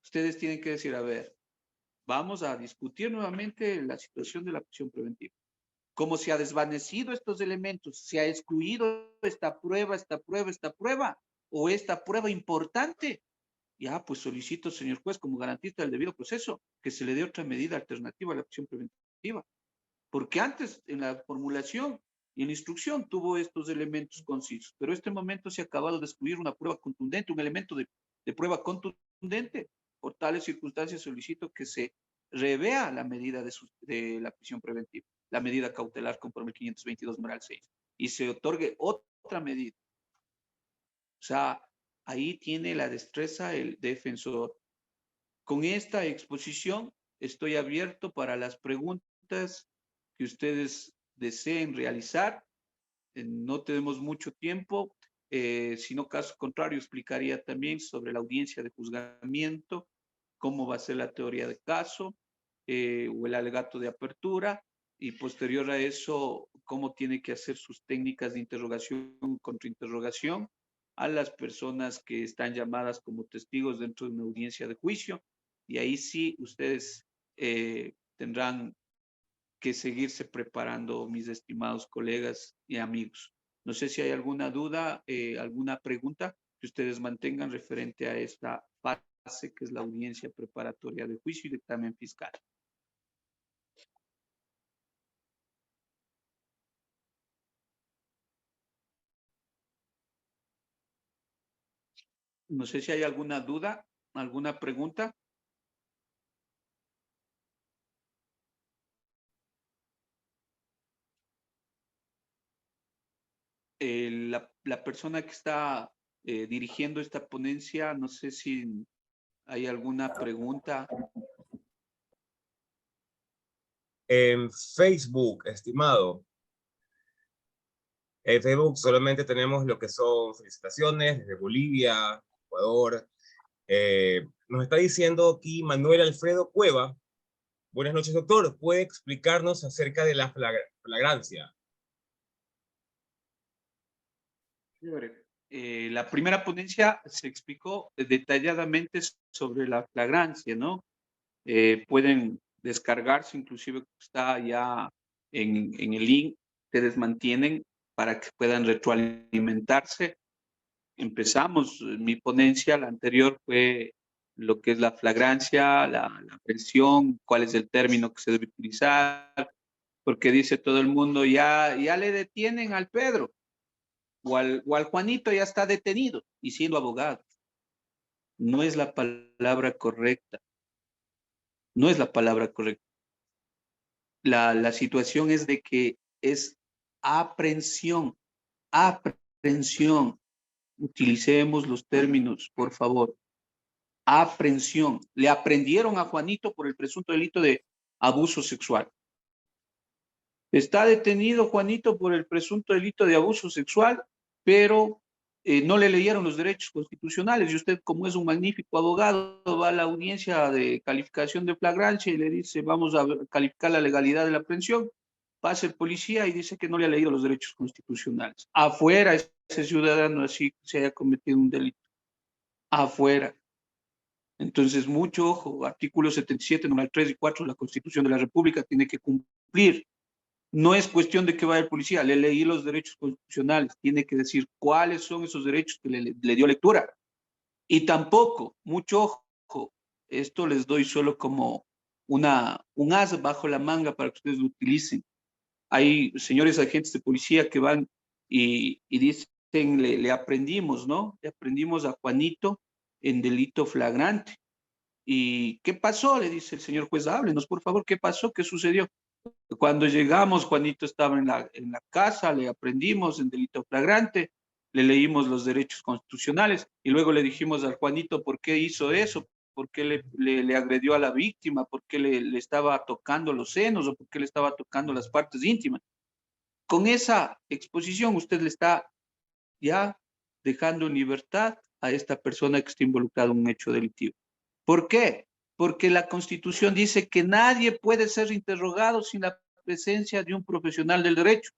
Ustedes tienen que decir, a ver, vamos a discutir nuevamente la situación de la prisión preventiva. ¿Cómo se ha desvanecido estos elementos? ¿Se ha excluido esta prueba, o esta prueba importante? Ya, pues solicito, señor juez, como garantista del debido proceso, que se le dé otra medida alternativa a la prisión preventiva. Porque antes, en la formulación y en la instrucción, tuvo estos elementos concisos, pero en este momento se ha acabado de excluir una prueba contundente, un elemento de prueba contundente. Por tales circunstancias solicito que se revea la medida de la prisión preventiva, la medida cautelar conforme el 522 numeral 6, y se otorgue otra medida. O sea, ahí tiene la destreza el defensor. Con esta exposición estoy abierto para las preguntas que ustedes deseen realizar. No tenemos mucho tiempo, sino caso contrario explicaría también sobre la audiencia de juzgamiento, cómo va a ser la teoría de caso o el alegato de apertura, y posterior a eso, cómo tiene que hacer sus técnicas de interrogación, contrainterrogación a las personas que están llamadas como testigos dentro de una audiencia de juicio. Y ahí sí ustedes tendrán que seguirse preparando, mis estimados colegas y amigos. No sé si hay alguna duda, alguna pregunta que ustedes mantengan referente a esta fase que es la audiencia preparatoria de juicio y dictamen fiscal. No sé si hay alguna duda, alguna pregunta. La persona que está dirigiendo esta ponencia, no sé si ¿Hay alguna pregunta? En Facebook, estimado. En Facebook solamente tenemos lo que son felicitaciones desde Bolivia, Ecuador. Nos está diciendo aquí Manuel Alfredo Cueva. Buenas noches, doctor. ¿Puede explicarnos acerca de la flagrancia? La primera ponencia se explicó detalladamente sobre la flagrancia, ¿no? Pueden descargarse, inclusive está ya en el link, ustedes mantienen para que puedan retroalimentarse. Empezamos, mi ponencia, la anterior fue lo que es la flagrancia, la aprehensión, cuál es el término que se debe utilizar, porque dice todo el mundo, ya le detienen al Pedro, o al Juanito ya está detenido, y siendo abogado. No es la palabra correcta, no es la palabra correcta. La situación es de que es aprehensión, aprehensión. Utilicemos los términos, por favor. Aprehensión. Le aprendieron a Juanito por el presunto delito de abuso sexual. Está detenido Juanito por el presunto delito de abuso sexual, pero no le leyeron los derechos constitucionales. Y usted, como es un magnífico abogado, va a la audiencia de calificación de flagrancia y le dice, vamos a calificar la legalidad de la aprehensión. Pasa el policía y dice que no le ha leído los derechos constitucionales. Afuera ese ciudadano así se haya cometido un delito. Afuera. Entonces, mucho ojo, artículo 77, número 3 y 4 de la Constitución de la República tiene que cumplir. No es cuestión de que vaya el policía, le leí los derechos constitucionales, tiene que decir cuáles son esos derechos que le dio lectura. Y tampoco, mucho ojo, esto les doy solo como un as bajo la manga para que ustedes lo utilicen. Hay señores agentes de policía que van y dicen, le aprendimos, ¿no? Le aprendimos a Juanito en delito flagrante. ¿Y qué pasó? Le dice el señor juez, háblenos, por favor, ¿qué pasó? ¿Qué sucedió? Cuando llegamos, Juanito estaba en la casa, le aprendimos en delito flagrante, le leímos los derechos constitucionales y luego le dijimos al Juanito por qué hizo eso, por qué le agredió a la víctima, por qué le estaba tocando los senos o por qué le estaba tocando las partes íntimas. Con esa exposición usted le está ya dejando en libertad a esta persona que está involucrada en un hecho delictivo. ¿Por qué? Porque la Constitución dice que nadie puede ser interrogado sin la presencia de un profesional del derecho.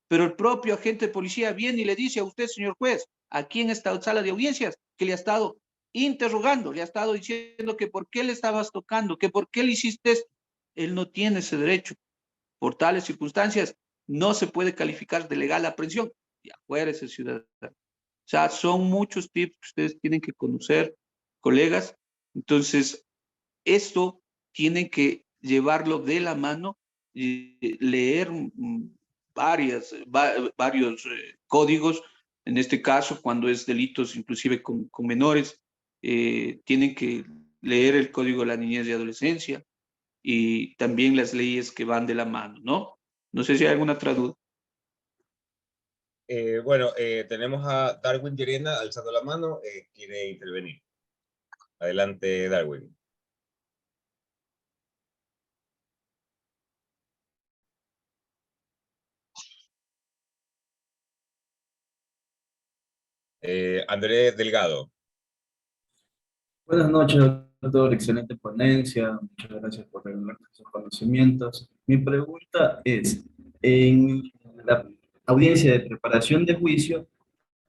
Pero el propio agente de policía viene y le dice a usted, señor juez, aquí en esta sala de audiencias, que le ha estado interrogando, le ha estado diciendo que por qué le estabas tocando, que por qué le hiciste esto. Él no tiene ese derecho. Por tales circunstancias, no se puede calificar de legal la aprehensión. Y afuera ese ciudadano. O sea, son muchos tips que ustedes tienen que conocer, colegas. Entonces, esto tienen que llevarlo de la mano y leer varios códigos. En este caso, cuando es delitos inclusive con menores, tienen que leer el Código de la Niñez y Adolescencia y también las leyes que van de la mano, ¿no? No sé si hay alguna otra duda. Bueno, tenemos a Darwin Llerena alzando la mano, quiere intervenir. Adelante, Darwin. Andrés Delgado. Buenas noches, doctor. Excelente ponencia. Muchas gracias por revelar sus conocimientos. Mi pregunta es, en la audiencia de preparación de juicio,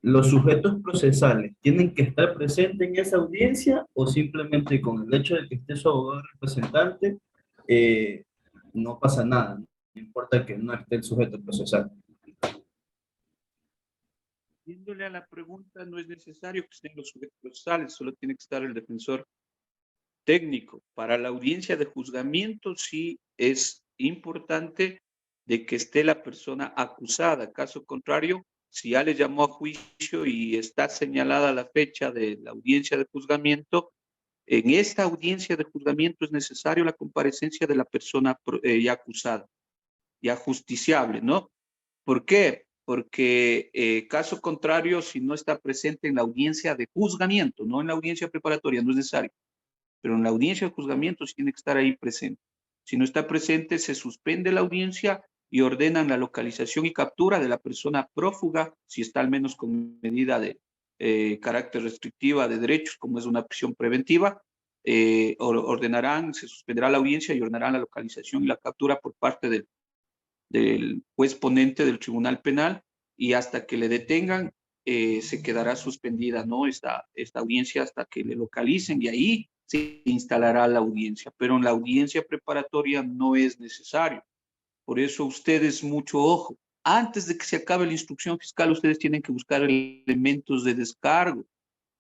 ¿los sujetos procesales tienen que estar presentes en esa audiencia o simplemente con el hecho de que esté su abogado representante, eh, no pasa nada? No importa que no esté el sujeto procesal. Yéndole a la pregunta, no es necesario que estén los sujetos procesales, solo tiene que estar el defensor técnico. Para la audiencia de juzgamiento sí es importante de que esté la persona acusada. Caso contrario, si ya le llamó a juicio y está señalada la fecha de la audiencia de juzgamiento, en esta audiencia de juzgamiento es necesario la comparecencia de la persona ya acusada, ya justiciable, ¿no? ¿Por qué? Porque caso contrario, si no está presente en la audiencia de juzgamiento, no en la audiencia preparatoria, no es necesario. pero en la audiencia de juzgamiento sí tiene que estar ahí presente. Si no está presente, se suspende la audiencia y ordenan la localización y captura de la persona prófuga, si está al menos con medida de carácter restrictiva de derechos, como es una prisión preventiva. Ordenarán, se suspenderá la audiencia y ordenarán la localización y la captura por parte del juez ponente del Tribunal Penal, y hasta que le detengan se quedará suspendida, ¿no? Esta audiencia hasta que le localicen, y ahí se instalará la audiencia, pero en la audiencia preparatoria no es necesario. Por eso ustedes, mucho ojo, antes de que se acabe la instrucción fiscal, ustedes tienen que buscar elementos de descargo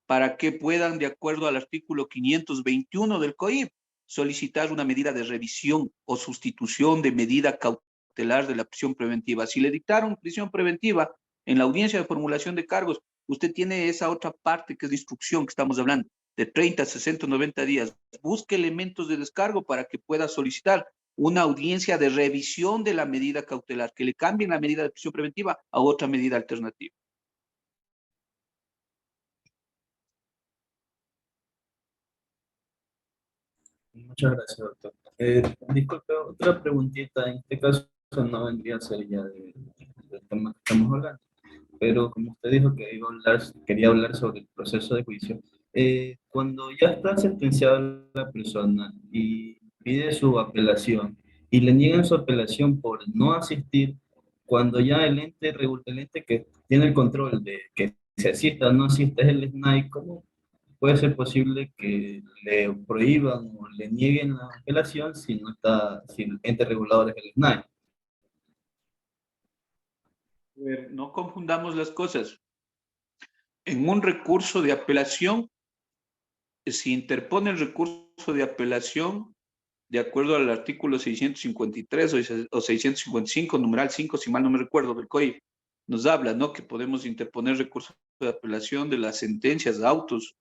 para que puedan, de acuerdo al artículo 521 del COIP, solicitar una medida de revisión o sustitución de medida cautelar de la prisión preventiva. Si le dictaron prisión preventiva en la audiencia de formulación de cargos, usted tiene esa otra parte que es de instrucción que estamos hablando, de 30, 60, 90 días. Busque elementos de descargo para que pueda solicitar una audiencia de revisión de la medida cautelar, que le cambien la medida de prisión preventiva a otra medida alternativa. Muchas gracias, doctor. Disculpe, otra preguntita. En este caso no vendría a ser ya del tema que estamos hablando, pero como usted dijo que quería hablar sobre el proceso de juicio, cuando ya está sentenciada la persona y pide su apelación y le niegan su apelación por no asistir, cuando ya el ente que tiene el control de que se asista o no asista es el SNAI, ¿cómo puede ser posible que le prohíban o le nieguen la apelación si no está, si el ente regulador es el SNAI? No confundamos las cosas. En un recurso de apelación, si interpone el recurso de apelación, de acuerdo al artículo 653 o 655, numeral 5, si mal no me recuerdo, del COIP, nos habla, ¿no?, que podemos interponer recurso de apelación de las sentencias, de autos.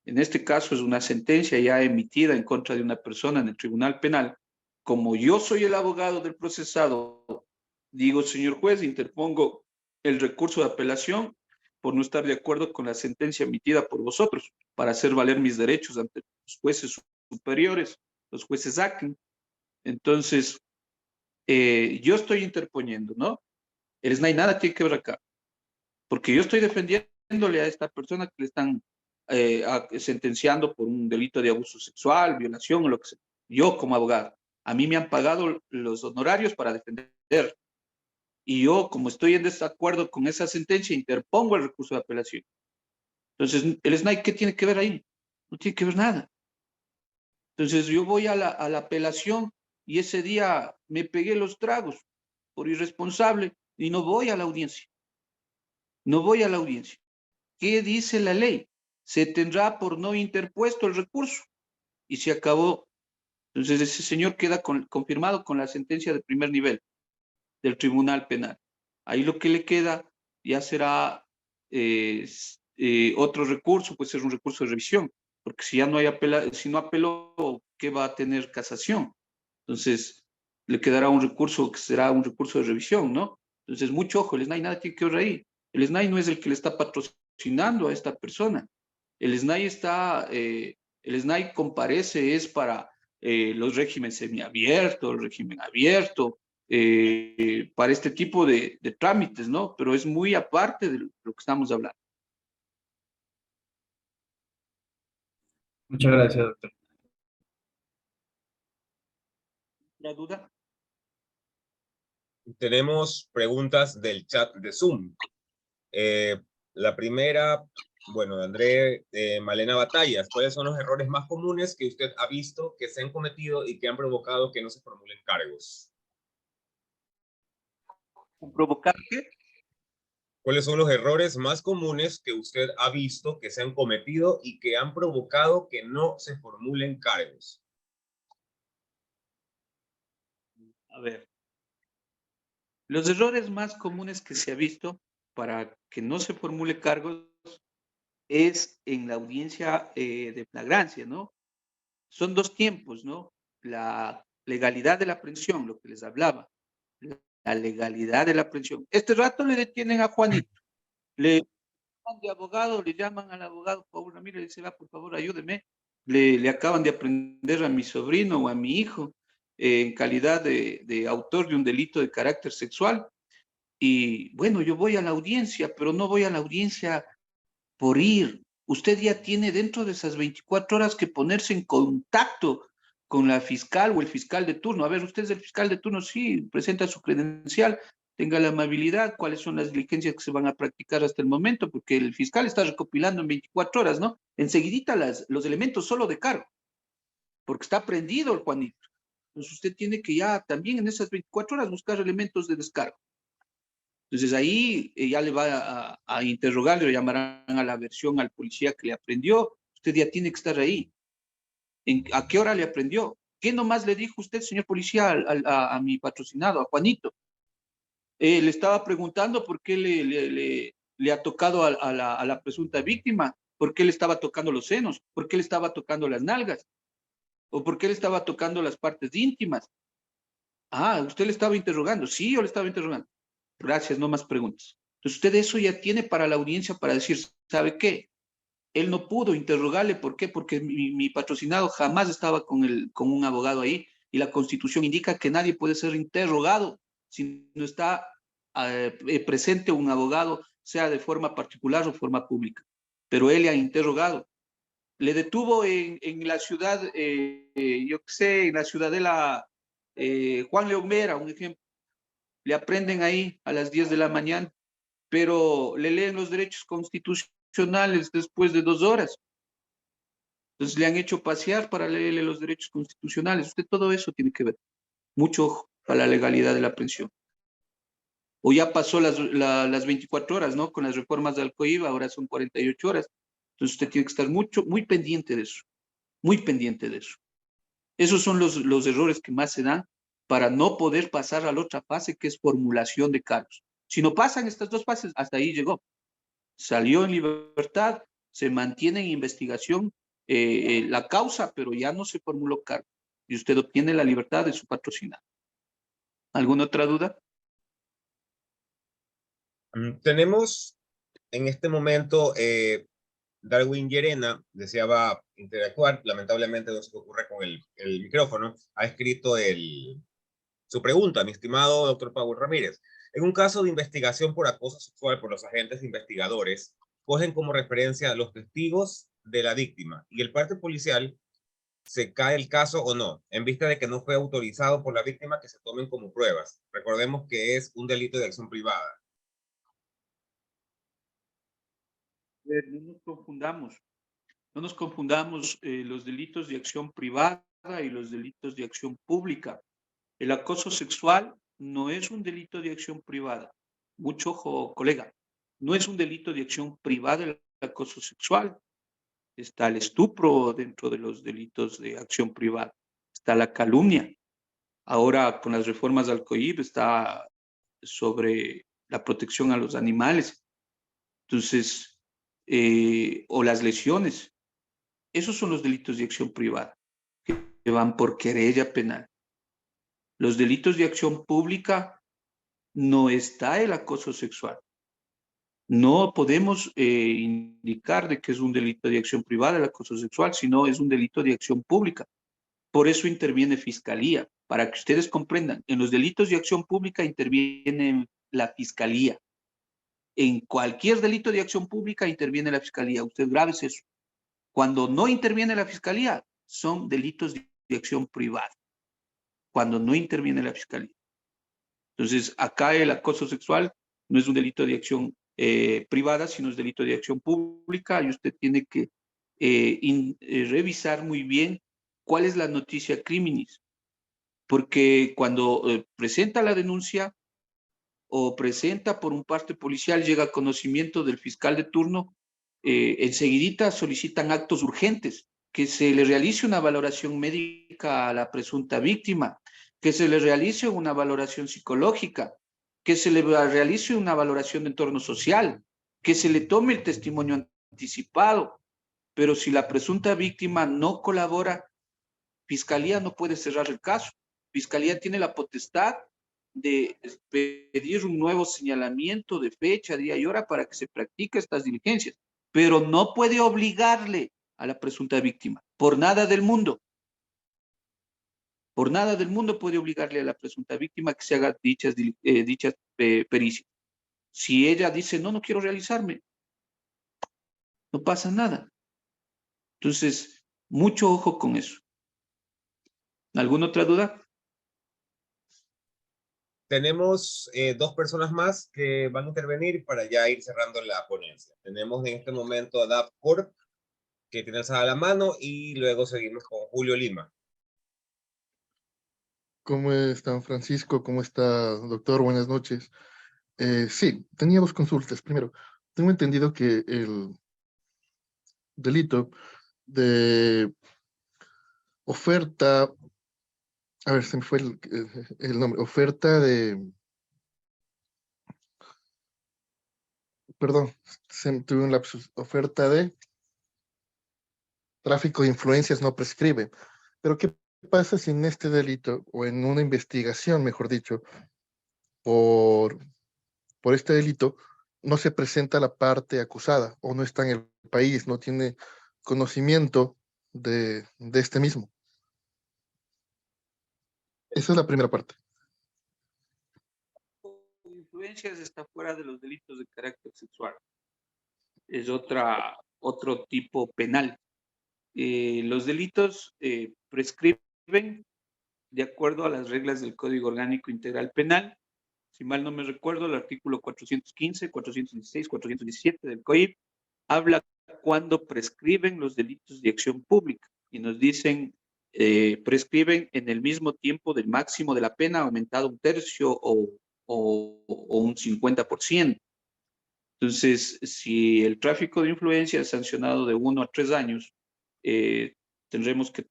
En este caso es una sentencia ya emitida en contra de una persona en el Tribunal Penal. Como yo soy el abogado del procesado, digo, señor juez, interpongo el recurso de apelación por no estar de acuerdo con la sentencia emitida por vosotros, para hacer valer mis derechos ante los jueces superiores, los jueces ACN. Entonces, yo estoy interponiendo, ¿no? El SNAI nada tiene que ver acá, porque yo estoy defendiéndole a esta persona que le están sentenciando por un delito de abuso sexual, violación o lo que sea. Yo como abogado, a mí me han pagado los honorarios para defender. Y yo, como estoy en desacuerdo con esa sentencia, interpongo el recurso de apelación. Entonces, el SNAI, ¿qué tiene que ver ahí? No tiene que ver nada. Entonces, yo voy a la apelación y ese día me pegué los tragos por irresponsable y no voy a la audiencia. No voy a la audiencia. ¿Qué dice la ley? Se tendrá por no interpuesto el recurso y se acabó. Entonces, ese señor queda confirmado con la sentencia de primer nivel del Tribunal Penal. Ahí lo que le queda ya será otro recurso, puede ser un recurso de revisión, porque si ya no hay si no apeló, ¿qué va a tener casación? Entonces, le quedará un recurso que será un recurso de revisión, ¿no? Entonces, mucho ojo, el SNAI nada tiene que ver ahí. El SNAI no es el que le está patrocinando a esta persona. El SNAI el SNAI comparece es para los regímenes semiabiertos, el régimen abierto, para este tipo de trámites, ¿no? Pero es muy aparte de lo que estamos hablando. Muchas gracias, doctor. ¿La duda? Tenemos preguntas del chat de Zoom. La primera, bueno, de André Malena Batallas. ¿Cuáles son los errores más comunes que usted ha visto que se han cometido y que han provocado que no se formulen cargos? ¿Provocar qué? ¿Cuáles son los errores más comunes que usted ha visto que se han cometido y que han provocado que no se formulen cargos? A ver, los errores más comunes que se ha visto para que no se formule cargos es en la audiencia de flagrancia, ¿no? Son dos tiempos, ¿no? La legalidad de la aprehensión, lo que les hablaba, la legalidad de la aprehensión. Este rato le detienen a Juanito, le llaman de abogado, le llaman al abogado Paul Ramírez y dice, va, por favor, ayúdeme, le acaban de aprender a mi sobrino o a mi hijo en calidad de autor de un delito de carácter sexual. Y bueno, yo voy a la audiencia, pero no voy a la audiencia por ir. Usted ya tiene dentro de esas 24 horas que ponerse en contacto con la fiscal o el fiscal de turno. A ver, usted es el fiscal de turno, sí, presenta su credencial, tenga la amabilidad, cuáles son las diligencias que se van a practicar hasta el momento, porque el fiscal está recopilando en 24 horas, ¿no? Enseguidita los elementos solo de cargo, porque está prendido el Juanito. Entonces usted tiene que ya también en esas 24 horas buscar elementos de descargo. Entonces ahí ya le va a interrogar, le llamarán a la versión al policía que le aprendió. Usted ya tiene que estar ahí. ¿A qué hora le aprendió? ¿Qué nomás le dijo usted, señor policía, a mi patrocinado, a Juanito? Le estaba preguntando por qué le ha tocado a la presunta víctima, por qué le estaba tocando los senos, por qué le estaba tocando las nalgas, o por qué le estaba tocando las partes íntimas. Ah, usted le estaba interrogando. Sí, yo le estaba interrogando. Gracias, no más preguntas. Entonces usted eso ya tiene para la audiencia para decir, ¿sabe qué? Él no pudo interrogarle, ¿por qué? Porque mi patrocinado jamás estaba con un abogado ahí y la Constitución indica que nadie puede ser interrogado si no está presente un abogado, sea de forma particular o forma pública. Pero él le ha interrogado. Le detuvo en la ciudad, yo qué sé, en la ciudadela Juan León Mera, un ejemplo. Le aprenden ahí a las 10 de la mañana, pero le leen los derechos constitucionales después de 2 horas. Entonces le han hecho pasear para leerle los derechos constitucionales. Usted todo eso tiene que ver. Mucho ojo a la legalidad de la aprehensión. O ya pasó las 24 horas, ¿no? Con las reformas de Alcoiba, ahora son 48 horas. Entonces usted tiene que estar muy pendiente de eso. Muy pendiente de eso. Esos son los errores que más se dan para no poder pasar a la otra fase, que es formulación de cargos. Si no pasan estas 2 fases, hasta ahí llegó. Salió en libertad, se mantiene en investigación la causa, pero ya no se formuló cargo. Y usted obtiene la libertad de su patrocinado. ¿Alguna otra duda? Tenemos en este momento Darwin Llerena deseaba interactuar, lamentablemente no se le ocurre con el micrófono, ha escrito su pregunta, mi estimado doctor Pablo Ramírez. En un caso de investigación por acoso sexual por los agentes investigadores, cogen como referencia a los testigos de la víctima y el parte policial se cae el caso o no, en vista de que no fue autorizado por la víctima que se tomen como pruebas. Recordemos que es un delito de acción privada. No nos confundamos. No nos confundamos los delitos de acción privada y los delitos de acción pública. El acoso sexual no es un delito de acción privada. Mucho ojo, colega. No es un delito de acción privada el acoso sexual. Está el estupro dentro de los delitos de acción privada. Está la calumnia. Ahora, con las reformas al COIP, está sobre la protección a los animales. Entonces, o las lesiones. Esos son los delitos de acción privada, que van por querella penal. Los delitos de acción pública no está el acoso sexual. No podemos indicar de que es un delito de acción privada el acoso sexual, sino es un delito de acción pública. Por eso interviene Fiscalía, para que ustedes comprendan. En los delitos de acción pública interviene la Fiscalía. En cualquier delito de acción pública interviene la Fiscalía. Usted grábese eso. Cuando no interviene la Fiscalía, son delitos de acción privada. Cuando no interviene la Fiscalía. Entonces, acá el acoso sexual no es un delito de acción privada, sino es delito de acción pública, y usted tiene que revisar muy bien cuál es la noticia criminis, porque cuando presenta la denuncia o presenta por un parte policial, llega a conocimiento del fiscal de turno, enseguidita solicitan actos urgentes, que se le realice una valoración médica a la presunta víctima, que se le realice una valoración psicológica, que se le realice una valoración de entorno social, que se le tome el testimonio anticipado. Pero si la presunta víctima no colabora, Fiscalía no puede cerrar el caso. Fiscalía tiene la potestad de pedir un nuevo señalamiento de fecha, día y hora para que se practique estas diligencias, pero no puede obligarle a la presunta víctima. Por nada del mundo puede obligarle a la presunta víctima que se haga dichas pericias. Si ella dice, no, no quiero realizarme, no pasa nada. Entonces, mucho ojo con eso. ¿Alguna otra duda? Tenemos dos personas más que van a intervenir para ya ir cerrando la ponencia. Tenemos en este momento a Dab Corp, que tiene alzada la mano, y luego seguimos con Julio Lima. ¿Cómo está, Francisco? ¿Cómo está, doctor? Buenas noches. Sí, tenía dos consultas. Primero, tengo entendido que el delito de oferta, a ver, se me fue el nombre, oferta de, perdón, tuve un lapsus, oferta de tráfico de influencias no prescribe. Pero ¿qué pasa si en este delito, o en una investigación, mejor dicho, por este delito, no se presenta la parte acusada o no está en el país, no tiene conocimiento de este mismo? Esa es la primera parte. Influencias está fuera de los delitos de carácter sexual. Es otro tipo penal. Los delitos prescriben de acuerdo a las reglas del Código Orgánico Integral Penal. Si mal no me recuerdo, el artículo 415, 416, 417 del COIP habla cuando prescriben los delitos de acción pública y nos dicen prescriben en el mismo tiempo del máximo de la pena aumentado un tercio o un 50%. Entonces, si el tráfico de influencia es sancionado de 1 a 3 años, tendremos que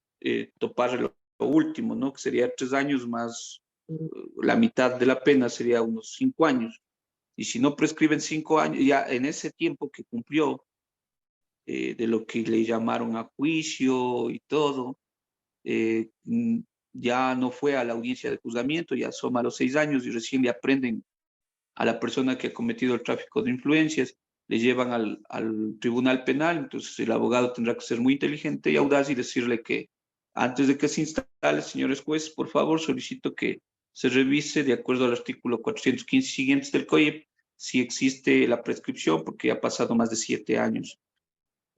topar lo último, ¿no? Que sería 3 años más la mitad de la pena, sería unos 5 años. Y si no prescriben 5 años, ya en ese tiempo que cumplió, de lo que le llamaron a juicio y todo, ya no fue a la audiencia de juzgamiento, ya asoma a los 6 años y recién le aprenden a la persona que ha cometido el tráfico de influencias, le llevan al tribunal penal. Entonces el abogado tendrá que ser muy inteligente y audaz y decirle que antes de que se instale, señores jueces, por favor, solicito que se revise de acuerdo al artículo 415 siguientes del COIP si existe la prescripción, porque ya ha pasado más de 7 años.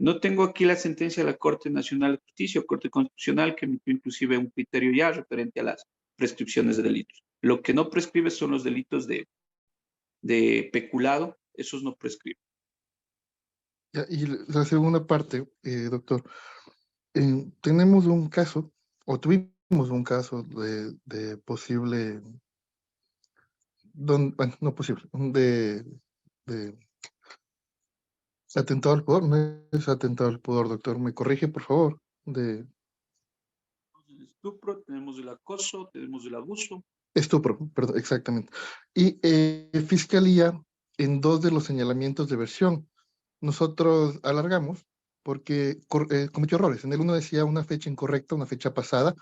No tengo aquí la sentencia de la Corte Nacional de Justicia o Corte Constitucional que emitió inclusive un criterio ya referente a las prescripciones de delitos. Lo que no prescribe son los delitos de peculado, esos no prescriben. Y la segunda parte, doctor, tenemos un caso, o tuvimos un caso de posible, bueno, no posible, de atentado al pudor. No es atentado al pudor, doctor, me corrige, por favor. El estupro, tenemos el acoso, tenemos el abuso. Estupro, perdón, exactamente. Y Fiscalía, en 2 de los señalamientos de versión, nosotros alargamos porque cometió errores. En el uno decía una fecha incorrecta, una fecha pasada,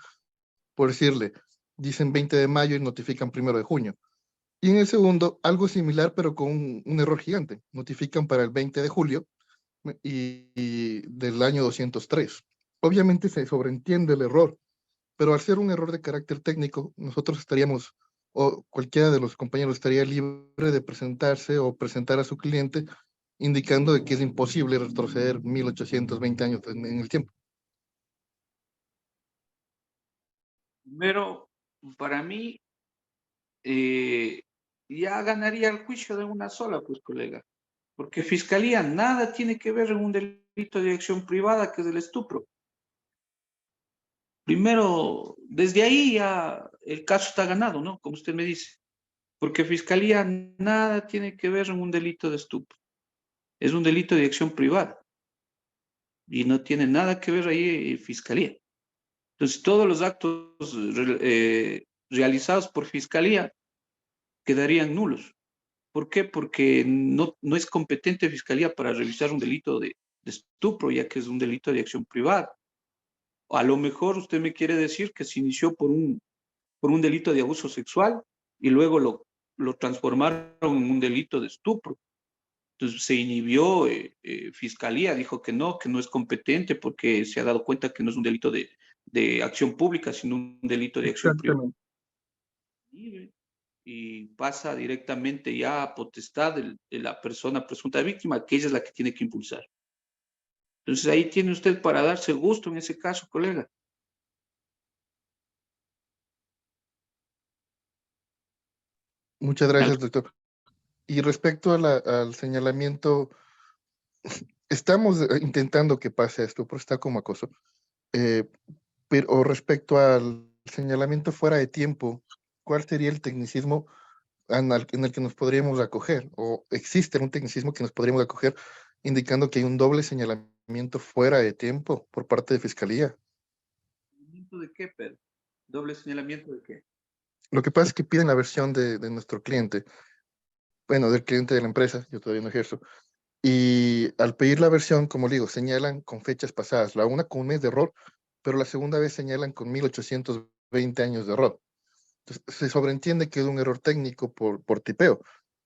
por decirle, dicen 20 de mayo y notifican 1 de junio. Y en el segundo, algo similar, pero con un error gigante. Notifican para el 20 de julio y del año 203. Obviamente se sobreentiende el error, pero al ser un error de carácter técnico, nosotros estaríamos, o cualquiera de los compañeros estaría libre de presentarse o presentar a su cliente indicando de que es imposible retroceder 1820 años en el tiempo. Primero, para mí, ya ganaría el juicio de una sola, pues, colega, porque Fiscalía nada tiene que ver en un delito de acción privada que es el estupro. Primero, desde ahí ya el caso está ganado, ¿no? Como usted me dice, porque Fiscalía nada tiene que ver en un delito de estupro. Es un delito de acción privada y no tiene nada que ver ahí Fiscalía. Entonces, todos los actos realizados por Fiscalía quedarían nulos. ¿Por qué? Porque no es competente Fiscalía para revisar un delito de estupro, ya que es un delito de acción privada. A lo mejor usted me quiere decir que se inició por un delito de abuso sexual y luego lo transformaron en un delito de estupro. Entonces se inhibió, Fiscalía dijo que no es competente porque se ha dado cuenta que no es un delito de acción pública, sino un delito de acción privada. Exactamente. Y pasa directamente ya a potestad de la persona presunta víctima, que ella es la que tiene que impulsar. Entonces ahí tiene usted para darse gusto en ese caso, colega. Muchas gracias, doctor. Y respecto a al señalamiento, estamos intentando que pase esto, pero está como acoso. Pero respecto al señalamiento fuera de tiempo, ¿cuál sería el tecnicismo en el que nos podríamos acoger? ¿O existe un tecnicismo que nos podríamos acoger indicando que hay un doble señalamiento fuera de tiempo por parte de Fiscalía? ¿Señalamiento de qué, Pedro? ¿Doble señalamiento de qué? Lo que pasa es que piden la versión de nuestro cliente, bueno, del cliente de la empresa, yo todavía no ejerzo, y al pedir la versión, como digo, señalan con fechas pasadas, la una con un mes de error, pero la segunda vez señalan con 1820 años de error. Entonces, se sobreentiende que es un error técnico por tipeo,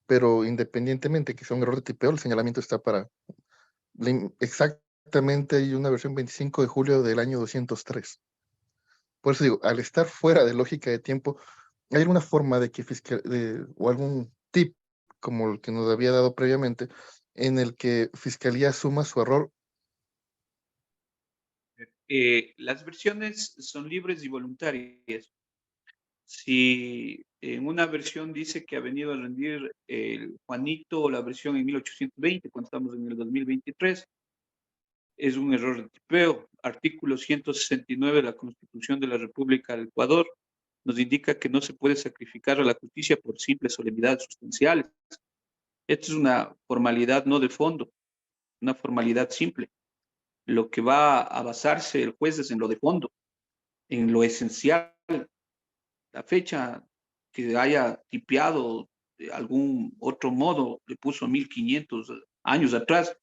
pero independientemente que sea un error de tipeo, el señalamiento está para exactamente hay una versión 25 de julio del año 203. Por eso digo, al estar fuera de lógica de tiempo, ¿hay alguna forma de que o algún tip como el que nos había dado previamente en el que Fiscalía asuma su error? Las versiones son libres y voluntarias. Si en una versión dice que ha venido a rendir el Juanito la versión en 1820, cuando estamos en el 2023, es un error de tipeo. Artículo 169 de la Constitución de la República del Ecuador nos indica que no se puede sacrificar a la justicia por simples solemnidades sustanciales. Esto es una formalidad no de fondo, una formalidad simple. Lo que va a basarse el juez es en lo de fondo, en lo esencial. La fecha que haya tipeado de algún otro modo, le puso 1500 años atrás,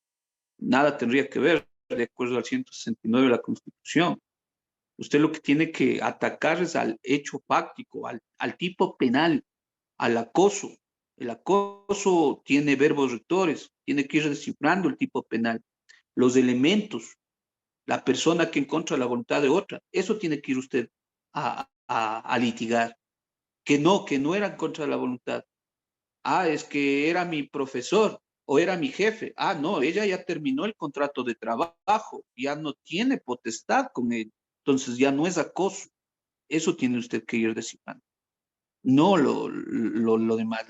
nada tendría que ver de acuerdo al 169 de la Constitución. Usted lo que tiene que atacar es al hecho fáctico, al tipo penal, al acoso. El acoso tiene verbos rectores, tiene que ir descifrando el tipo penal, los elementos, la persona que en contra de la voluntad de otra. Eso tiene que ir usted a litigar. Que no era en contra de la voluntad. Ah, es que era mi profesor o era mi jefe. Ah, no, ella ya terminó el contrato de trabajo, ya no tiene potestad con él. Entonces ya no es acoso. Eso tiene usted que ir descifrando. No lo demás.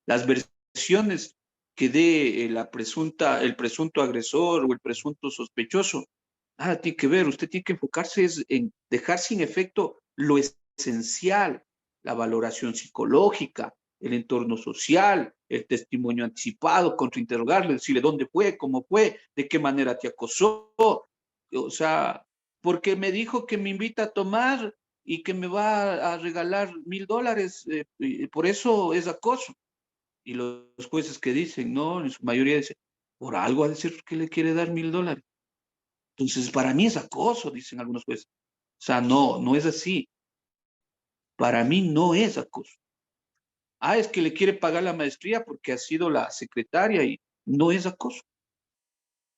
Las versiones que dé el presunto agresor o el presunto sospechoso, nada tiene que ver. Usted tiene que enfocarse en dejar sin efecto lo esencial, la valoración psicológica, el entorno social, el testimonio anticipado, contrainterrogarle, decirle dónde fue, cómo fue, de qué manera te acosó. O sea, porque me dijo que me invita a tomar y que me va a regalar $1000, por eso es acoso. Y los jueces que dicen, no, en su mayoría dicen, por algo a decir que le quiere dar $1000. Entonces, para mí es acoso, dicen algunos jueces. O sea, no es así. Para mí no es acoso. Ah, es que le quiere pagar la maestría porque ha sido la secretaria y no es acoso.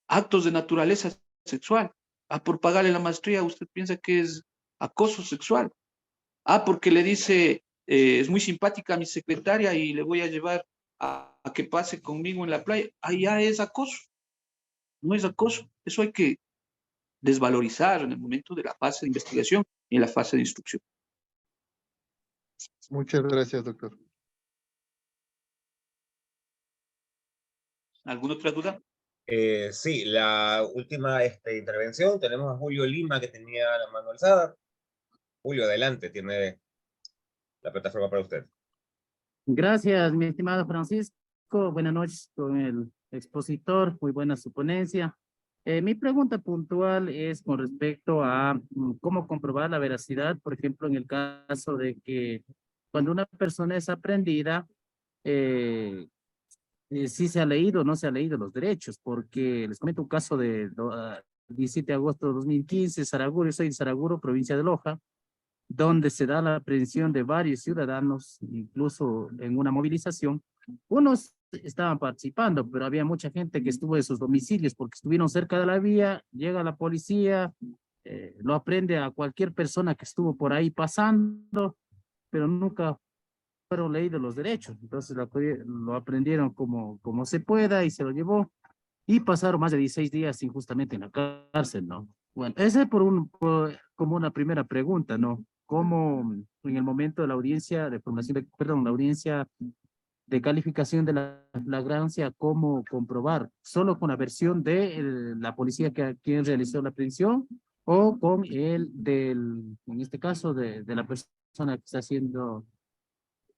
Actos de naturaleza sexual. Ah, por pagarle la maestría, usted piensa que es acoso sexual. Ah, porque le dice, es muy simpática mi secretaria y le voy a llevar a que pase conmigo en la playa. Ah, ya es acoso. No es acoso. Eso hay que desvalorizar en el momento de la fase de investigación y en la fase de instrucción. Muchas gracias, doctor. ¿Alguna otra duda? Sí, la última intervención, tenemos a Julio Lima que tenía la mano alzada. Julio, adelante, tiene la plataforma para usted. Gracias, mi estimado Francisco. Buenas noches con el expositor. Muy buena su ponencia. Mi pregunta puntual es con respecto a cómo comprobar la veracidad, por ejemplo, en el caso de que cuando una persona es aprendida, sí se ha leído o no se ha leído los derechos, porque les comento un caso de 17 de agosto de 2015, Saraguro, yo soy de Saraguro, provincia de Loja, donde se da la aprehensión de varios ciudadanos, incluso en una movilización. Unos estaban participando, pero había mucha gente que estuvo en sus domicilios porque estuvieron cerca de la vía, llega la policía, lo aprende a cualquier persona que estuvo por ahí pasando, pero nunca fueron leídos los derechos. Entonces lo aprendieron como se pueda y se lo llevó y pasaron más de 16 días injustamente en la cárcel, ¿no? Bueno, esa es como una primera pregunta, ¿no? ¿Cómo en el momento de la audiencia de formación, perdón, la audiencia de calificación de la flagrancia, cómo comprobar? ¿Solo con la versión de la policía quien realizó la aprehensión o con en este caso, de la persona que está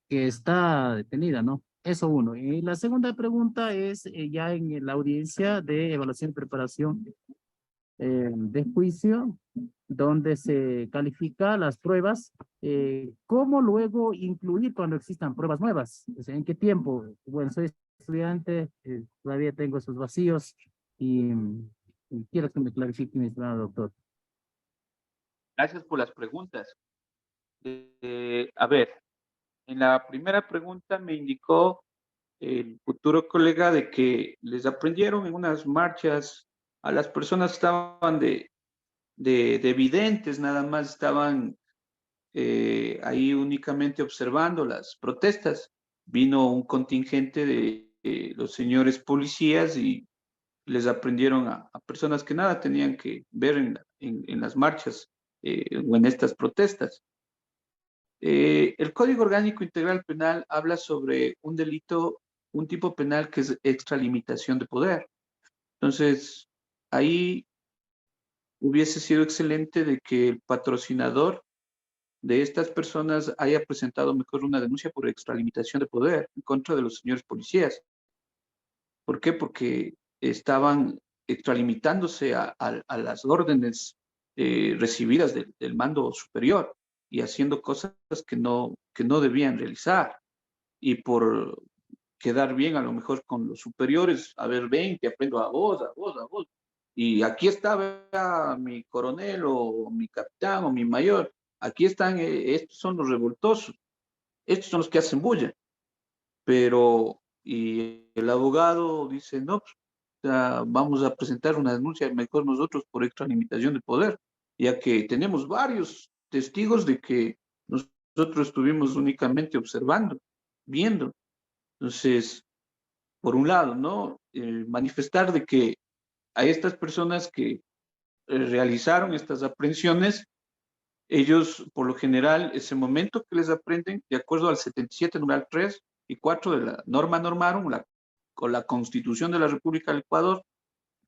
que está detenida, ¿no? Eso uno. Y la segunda pregunta es ya en la audiencia de evaluación y preparación de juicio, donde se califica las pruebas, ¿cómo luego incluir cuando existan pruebas nuevas? O sea, ¿en qué tiempo? Bueno, soy estudiante, todavía tengo esos vacíos y quiero que me clarifique, mi estimado doctor. Gracias por las preguntas. A ver, en la primera pregunta me indicó el futuro colega de que les aprendieron en unas marchas a las personas que estaban de videntes, nada más estaban ahí únicamente observando las protestas. Vino un contingente de los señores policías y les aprendieron a personas que nada tenían que ver en las marchas o en estas protestas. El Código Orgánico Integral Penal habla sobre un delito, un tipo penal que es extralimitación de poder. Entonces, ahí hubiese sido excelente de que el patrocinador de estas personas haya presentado mejor una denuncia por extralimitación de poder en contra de los señores policías. ¿Por qué? Porque estaban extralimitándose a las órdenes recibidas del mando superior y haciendo cosas que no debían realizar. Y por quedar bien a lo mejor con los superiores, a ver, ven, te aprendo a vos, a vos, a vos. Y aquí está, vea, mi coronel o mi capitán o mi mayor. Aquí están, estos son los revoltosos, estos son los que hacen bulla. Pero, y el abogado dice, no, pues, o sea, vamos a presentar una denuncia mejor nosotros por extralimitación de poder, ya que tenemos varios testigos de que nosotros estuvimos únicamente observando, viendo. Entonces, por un lado, ¿no? Manifestar de que a estas personas que realizaron estas aprehensiones, ellos, por lo general, ese momento que les aprenden, de acuerdo al 77, numeral 3 y 4 de la norma normarum, con la Constitución de la República del Ecuador,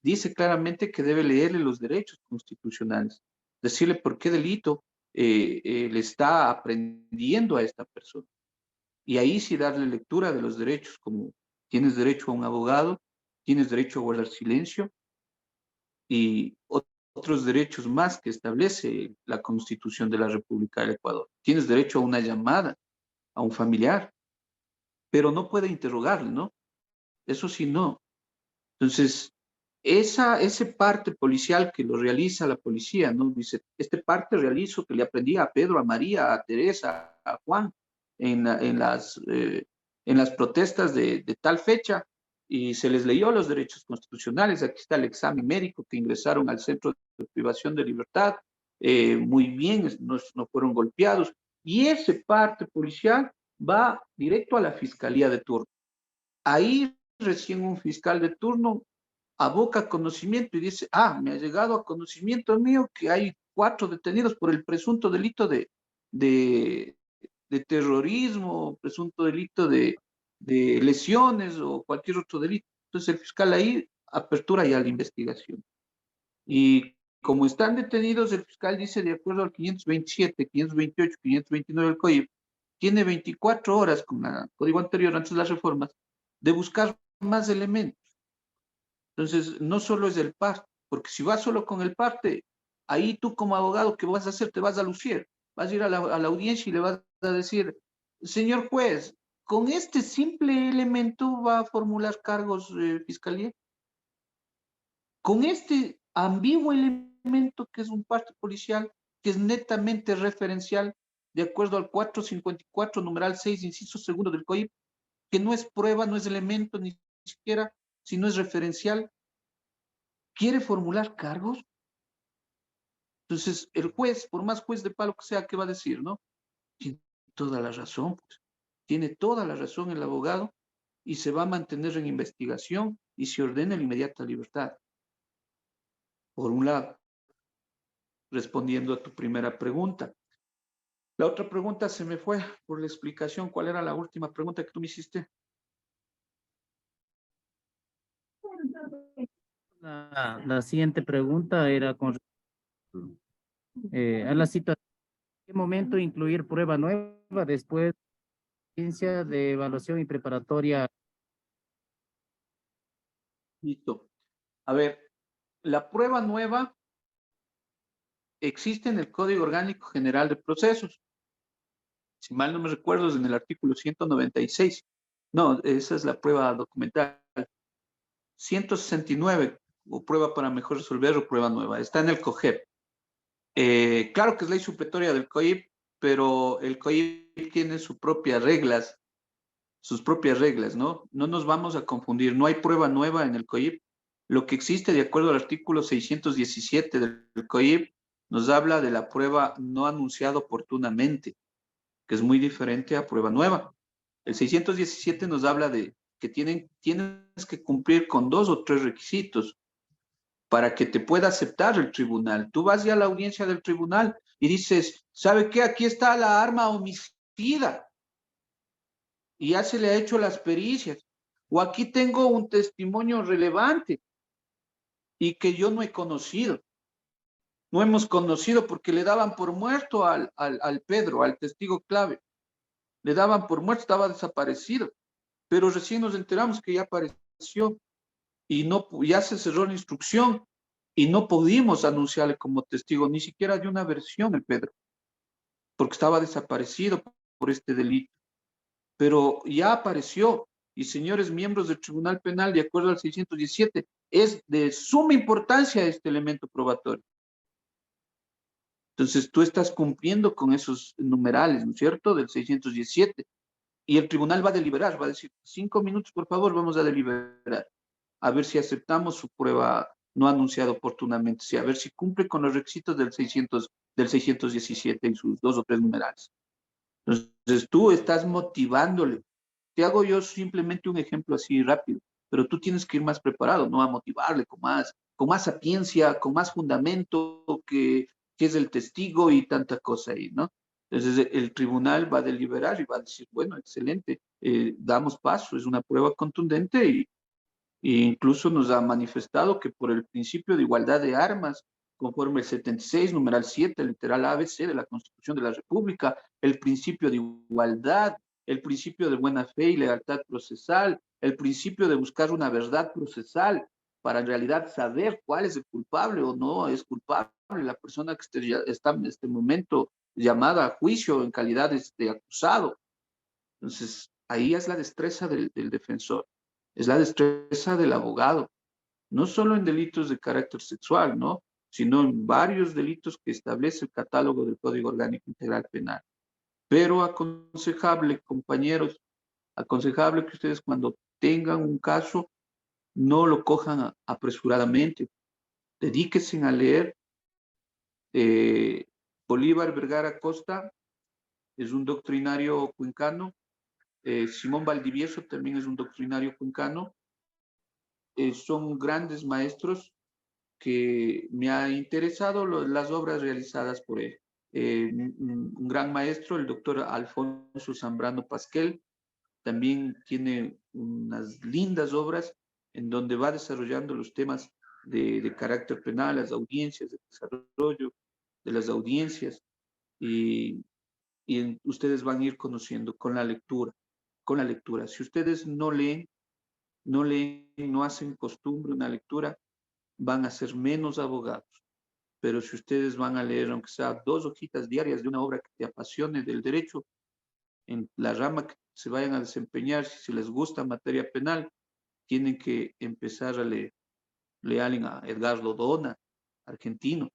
dice claramente que debe leerle los derechos constitucionales, decirle por qué delito le está aprendiendo a esta persona. Y ahí sí darle lectura de los derechos, como tienes derecho a un abogado, tienes derecho a guardar silencio y otros derechos más que establece la Constitución de la República del Ecuador. Tienes derecho a una llamada a un familiar, pero no puede interrogarle, ¿no? Eso sí, no. Entonces, ese parte policial que lo realiza la policía, ¿no? Dice, este parte realizo que le aprendí a Pedro, a María, a Teresa, a Juan, en las protestas de tal fecha, y se les leyó los derechos constitucionales. Aquí está el examen médico que ingresaron al centro de privación de libertad, muy bien, no fueron golpeados, y ese parte policial va directo a la fiscalía de turno. Ahí recién un fiscal de turno aboca conocimiento y dice, me ha llegado a conocimiento mío que hay 4 detenidos por el presunto delito de terrorismo, presunto delito de lesiones o cualquier otro delito. Entonces el fiscal ahí apertura ya la investigación. Y como están detenidos, el fiscal dice, de acuerdo al 527, 528, 529 del COIP, tiene 24 horas con el código anterior, antes de las reformas, de buscar más elementos. Entonces, no solo es el parte, porque si vas solo con el parte, ahí tú como abogado, ¿qué vas a hacer? Te vas a lucir. Vas a ir a la audiencia y le vas a decir, señor juez, con este simple elemento va a formular cargos fiscalía. Con este ambiguo elemento que es un parte policial, que es netamente referencial, de acuerdo al 454, numeral 6, inciso segundo del COIP, que no es prueba, no es elemento ni siquiera, sino es referencial, quiere formular cargos. Entonces, el juez, por más juez de palo que sea, ¿qué va a decir, no? Tiene toda la razón, pues. Tiene toda la razón el abogado y se va a mantener en investigación y se ordena la inmediata libertad. Por un lado, respondiendo a tu primera pregunta. La otra pregunta se me fue por la explicación. ¿Cuál era la última pregunta que tú me hiciste? La siguiente pregunta era con a la situación, ¿en qué momento incluir prueba nueva después de ciencia de evaluación y preparatoria? Listo. A ver, la prueba nueva existe en el Código Orgánico General de Procesos. Si mal no me recuerdo, es en el artículo 196. No, esa es la prueba documental. 169, o prueba para mejor resolver o prueba nueva. Está en el COGEP. Claro que es ley supletoria del COIP, pero el COIP tiene sus propias reglas, ¿no? No nos vamos a confundir. No hay prueba nueva en el COIP. Lo que existe, de acuerdo al artículo 617 del COIP, nos habla de la prueba no anunciada oportunamente, que es muy diferente a prueba nueva. El 617 nos habla de que tienes que cumplir con 2 o 3 requisitos para que te pueda aceptar el tribunal. Tú vas ya a la audiencia del tribunal y dices, ¿sabe qué? Aquí está la arma homicida y ya se le ha hecho las pericias. O aquí tengo un testimonio relevante y que yo no he conocido. No hemos conocido porque le daban por muerto al Pedro, al testigo clave. Le daban por muerto, estaba desaparecido. Pero recién nos enteramos que ya apareció y no, ya se cerró la instrucción y no pudimos anunciarle como testigo, ni siquiera de una versión el Pedro, porque estaba desaparecido por este delito. Pero ya apareció y señores miembros del Tribunal Penal, de acuerdo al 617, es de suma importancia este elemento probatorio. Entonces tú estás cumpliendo con esos numerales, ¿no es cierto?, del 617. Y el tribunal va a deliberar, va a decir, 5 minutos, por favor, vamos a deliberar. A ver si aceptamos su prueba no anunciada oportunamente, sí, a ver si cumple con los requisitos del 617 y sus 2 o 3 numerales. Entonces tú estás motivándole. Te hago yo simplemente un ejemplo así rápido, pero tú tienes que ir más preparado, ¿no? A motivarle con más sapiencia, con más fundamento, que es el testigo y tanta cosa ahí, ¿no? Entonces el tribunal va a deliberar y va a decir, bueno, excelente, damos paso, es una prueba contundente y incluso nos ha manifestado que por el principio de igualdad de armas, conforme el 76, numeral 7, literal ABC de la Constitución de la República, el principio de igualdad, el principio de buena fe y lealtad procesal, el principio de buscar una verdad procesal para en realidad saber cuál es el culpable o no es culpable, la persona que está en este momento llamada a juicio en calidad de acusado. Entonces, ahí es la destreza del defensor, es la destreza del abogado, no solo en delitos de carácter sexual, ¿no? Sino en varios delitos que establece el catálogo del Código Orgánico Integral Penal. Pero aconsejable, compañeros, aconsejable que ustedes cuando tengan un caso no lo cojan apresuradamente, dedíquense a leer. Bolívar Vergara Costa es un doctrinario cuencano, Simón Valdivieso también es un doctrinario cuencano, son grandes maestros que me ha interesado las obras realizadas por él. Un gran maestro, el doctor Alfonso Zambrano Pasquel, también tiene unas lindas obras en donde va desarrollando los temas de carácter penal, las audiencias, de desarrollo de las audiencias, y, ustedes van a ir conociendo con la lectura, con la lectura. Si ustedes no leen, no hacen costumbre una lectura, van a ser menos abogados. Pero si ustedes van a leer, aunque sea 2 hojitas diarias de una obra que te apasione del derecho, en la rama que se vayan a desempeñar, si les gusta materia penal, tienen que empezar a leer. Lean a Edgardo Dona, argentino,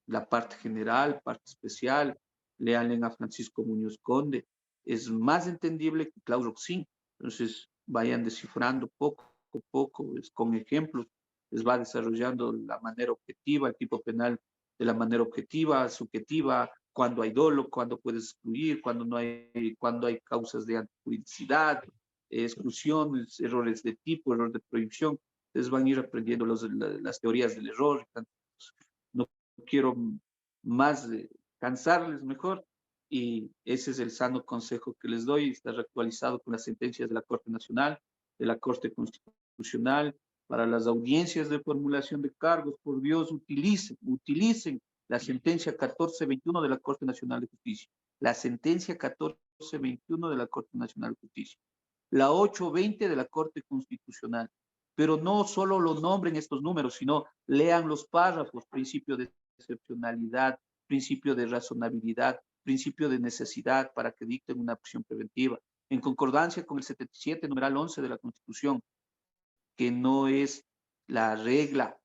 la parte general, parte especial, lean a Francisco Muñoz Conde. Es más entendible que Claude Roxin. Entonces, vayan descifrando poco a poco, con ejemplos, les va desarrollando la manera objetiva, el tipo penal de la manera objetiva, subjetiva, cuando hay dolo, cuando puedes excluir, cuando hay causas de antijuridicidad, exclusiones, errores de tipo, error de prohibición. Ustedes van a ir aprendiendo las teorías del error. No quiero más cansarles mejor, y ese es el sano consejo que les doy. Está actualizado con las sentencias de la Corte Nacional, de la Corte Constitucional. Para las audiencias de formulación de cargos, por Dios, utilicen la sentencia 1421 de la Corte Nacional de Justicia, la sentencia 1421 de la Corte Nacional de Justicia, la 820 de la Corte Constitucional, pero no solo lo nombren estos números, sino lean los párrafos: principio de excepcionalidad, principio de razonabilidad, principio de necesidad para que dicten una prisión preventiva, en concordancia con el 77, numeral 11 de la Constitución, que no es la regla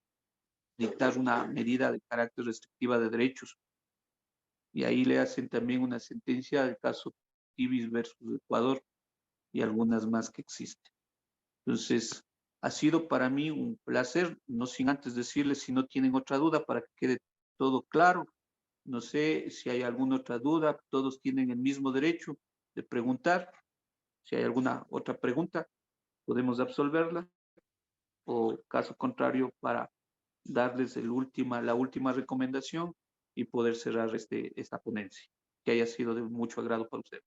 dictar una medida de carácter restrictiva de derechos. Y ahí le hacen también una sentencia del caso Tibis versus Ecuador y algunas más que existen. Entonces, ha sido para mí un placer, no sin antes decirles si no tienen otra duda para que quede todo claro. No sé si hay alguna otra duda, todos tienen el mismo derecho de preguntar. Si hay alguna otra pregunta, podemos absolverla, o caso contrario, para darles la última recomendación y poder cerrar esta ponencia, que haya sido de mucho agrado para ustedes.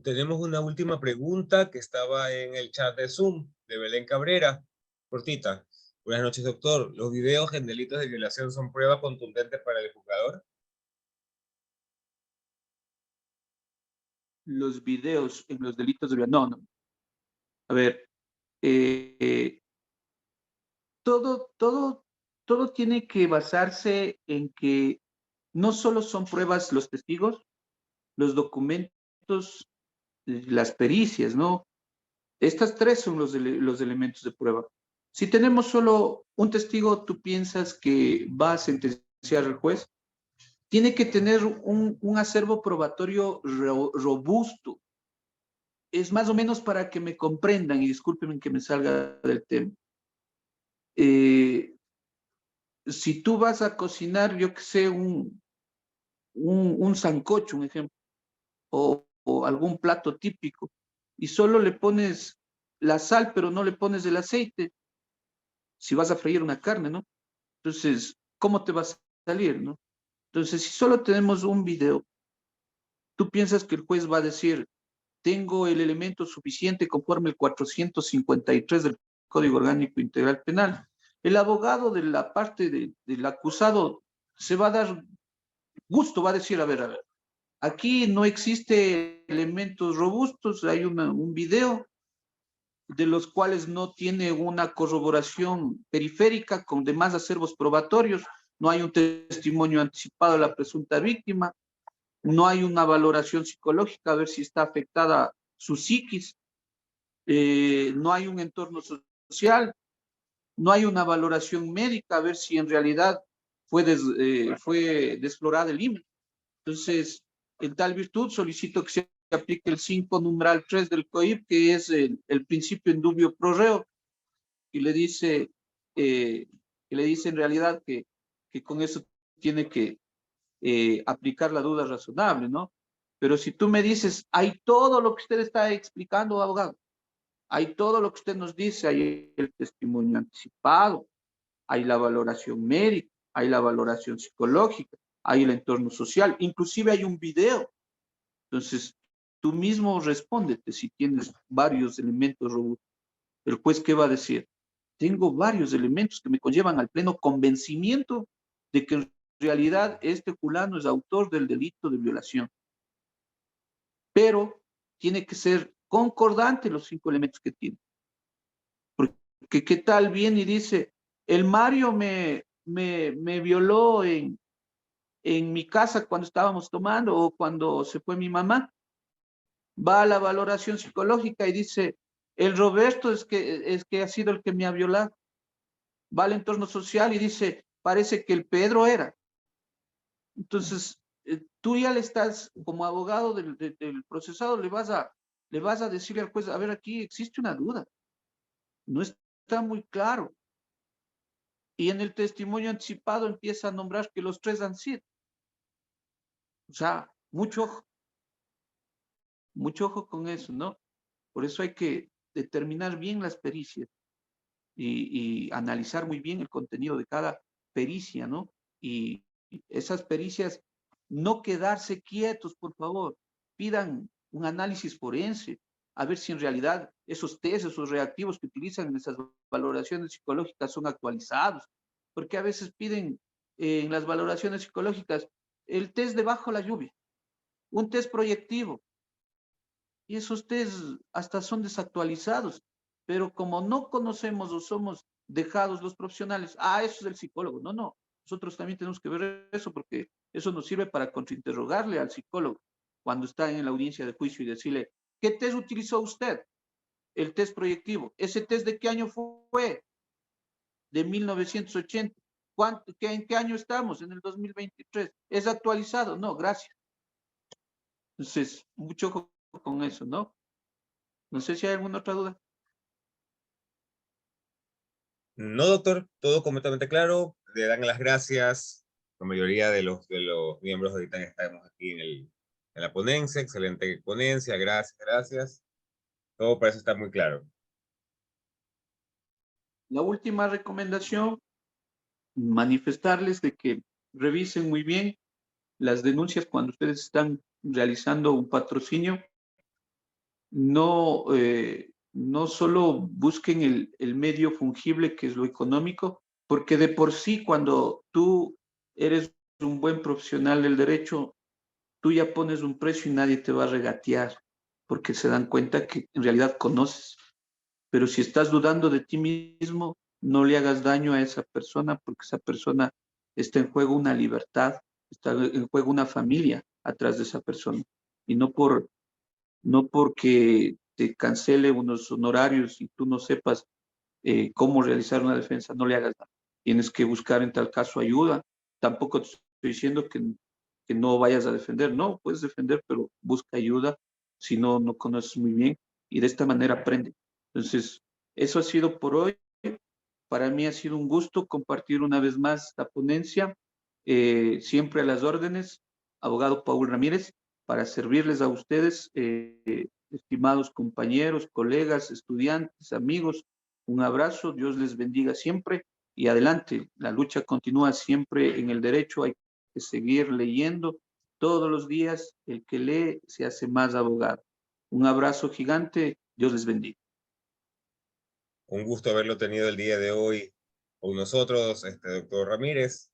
Tenemos una última pregunta que estaba en el chat de Zoom de Belén Cabrera. Cortita. Buenas noches, doctor. ¿Los videos en delitos de violación son prueba contundente para el juzgador? Los videos en los delitos de violación. No. A ver, todo tiene que basarse en que no solo son pruebas los testigos, los documentos, las pericias, ¿no? Estas tres son los elementos de prueba. Si tenemos solo un testigo, ¿tú piensas que va a sentenciar el juez? Tiene que tener un acervo probatorio robusto. Es más o menos para que me comprendan, y discúlpenme que me salga del tema. Si tú vas a cocinar, yo que sé, un sancocho, un ejemplo, o algún plato típico, y solo le pones la sal, pero no le pones el aceite, si vas a freír una carne, ¿no? Entonces, ¿cómo te va a salir, no? Entonces, si solo tenemos un video, tú piensas que el juez va a decir: tengo el elemento suficiente conforme el 453 del Código Orgánico Integral Penal. El abogado de la parte del acusado se va a dar gusto, va a decir: a ver, aquí no existe elementos robustos, hay un video de los cuales no tiene una corroboración periférica con demás acervos probatorios, no hay un testimonio anticipado de la presunta víctima, no hay una valoración psicológica a ver si está afectada su psiquis, no hay un entorno social, no hay una valoración médica a ver si en realidad fue desflorada el himen. Entonces, en tal virtud, solicito que se aplique el 5 numeral 3 del COIP, que es el principio in dubio pro reo, y le dice en realidad que con eso tiene que aplicar la duda razonable, ¿no? Pero si tú me dices, hay todo lo que usted está explicando, abogado, hay todo lo que usted nos dice, hay el testimonio anticipado, hay la valoración médica, hay la valoración psicológica, hay el entorno social, inclusive hay un video. Entonces, tú mismo respóndete si tienes varios elementos robustos. ¿El juez qué va a decir? Tengo varios elementos que me conllevan al pleno convencimiento de que en realidad este fulano es autor del delito de violación. Pero tiene que ser concordante los 5 elementos que tiene. Porque qué tal viene y dice, el Mario me violó en mi casa cuando estábamos tomando o cuando se fue mi mamá. Va a la valoración psicológica y dice, el Roberto es que ha sido el que me ha violado. Va al entorno social y dice, parece que el Pedro era. Entonces, tú ya le estás, como abogado del procesado, le vas a le vas a decirle al juez, a ver, aquí existe una duda, no está muy claro. Y en el testimonio anticipado empieza a nombrar que los 3 han sido. O sea, mucho ojo con eso, ¿no? Por eso hay que determinar bien las pericias y analizar muy bien el contenido de cada pericia, ¿no? Y esas pericias, no quedarse quietos, por favor. Pidan un análisis forense, a ver si en realidad esos test, esos reactivos que utilizan en esas valoraciones psicológicas son actualizados, porque a veces piden en las valoraciones psicológicas el test de bajo la lluvia, un test proyectivo, y esos test hasta son desactualizados, pero como no conocemos o somos dejados los profesionales, eso es el psicólogo. No, no, nosotros también tenemos que ver eso porque eso nos sirve para contrainterrogarle al psicólogo cuando está en la audiencia de juicio y decirle, ¿qué test utilizó usted? El test proyectivo. ¿Ese test de qué año fue? De 1980. ¿En qué año estamos? En el 2023. ¿Es actualizado? No, gracias. Entonces, mucho ojo con eso, ¿no? No sé si hay alguna otra duda. No, doctor, todo completamente claro. Le dan las gracias. La mayoría de los miembros de DITAN estamos aquí en la ponencia. Excelente ponencia. Gracias, gracias. Todo parece estar muy claro. La última recomendación, manifestarles de que revisen muy bien las denuncias cuando ustedes están realizando un patrocinio. No solo busquen el medio fungible, que es lo económico, porque de por sí cuando tú eres un buen profesional del derecho, tú ya pones un precio y nadie te va a regatear, porque se dan cuenta que en realidad conoces. Pero si estás dudando de ti mismo, no le hagas daño a esa persona, porque esa persona está en juego una libertad, está en juego una familia atrás de esa persona. Y no porque te cancele unos honorarios y tú no sepas cómo realizar una defensa, no le hagas daño. Tienes que buscar en tal caso ayuda. Tampoco te estoy diciendo que no vayas a defender. No, puedes defender, pero busca ayuda si no conoces muy bien. Y de esta manera aprende. Entonces, eso ha sido por hoy. Para mí ha sido un gusto compartir una vez más la ponencia. Siempre a las órdenes, abogado Paul Ramírez, para servirles a ustedes, estimados compañeros, colegas, estudiantes, amigos. Un abrazo, Dios les bendiga siempre y adelante. La lucha continúa siempre en el derecho, hay que seguir leyendo todos los días. El que lee se hace más abogado. Un abrazo gigante, Dios les bendiga. Un gusto haberlo tenido el día de hoy con nosotros, doctor Ramírez.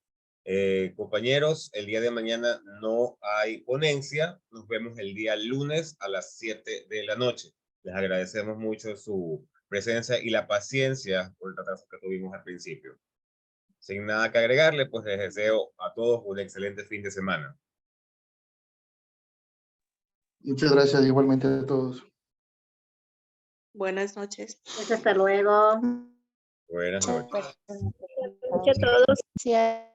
Compañeros, el día de mañana no hay ponencia. Nos vemos el día lunes a las 7 de la noche. Les agradecemos mucho su presencia y la paciencia por el retraso que tuvimos al principio. Sin nada que agregarle, pues les deseo a todos un excelente fin de semana. Muchas gracias igualmente a todos. Buenas noches. Hasta luego. Buenas noches. Muchas gracias a todos.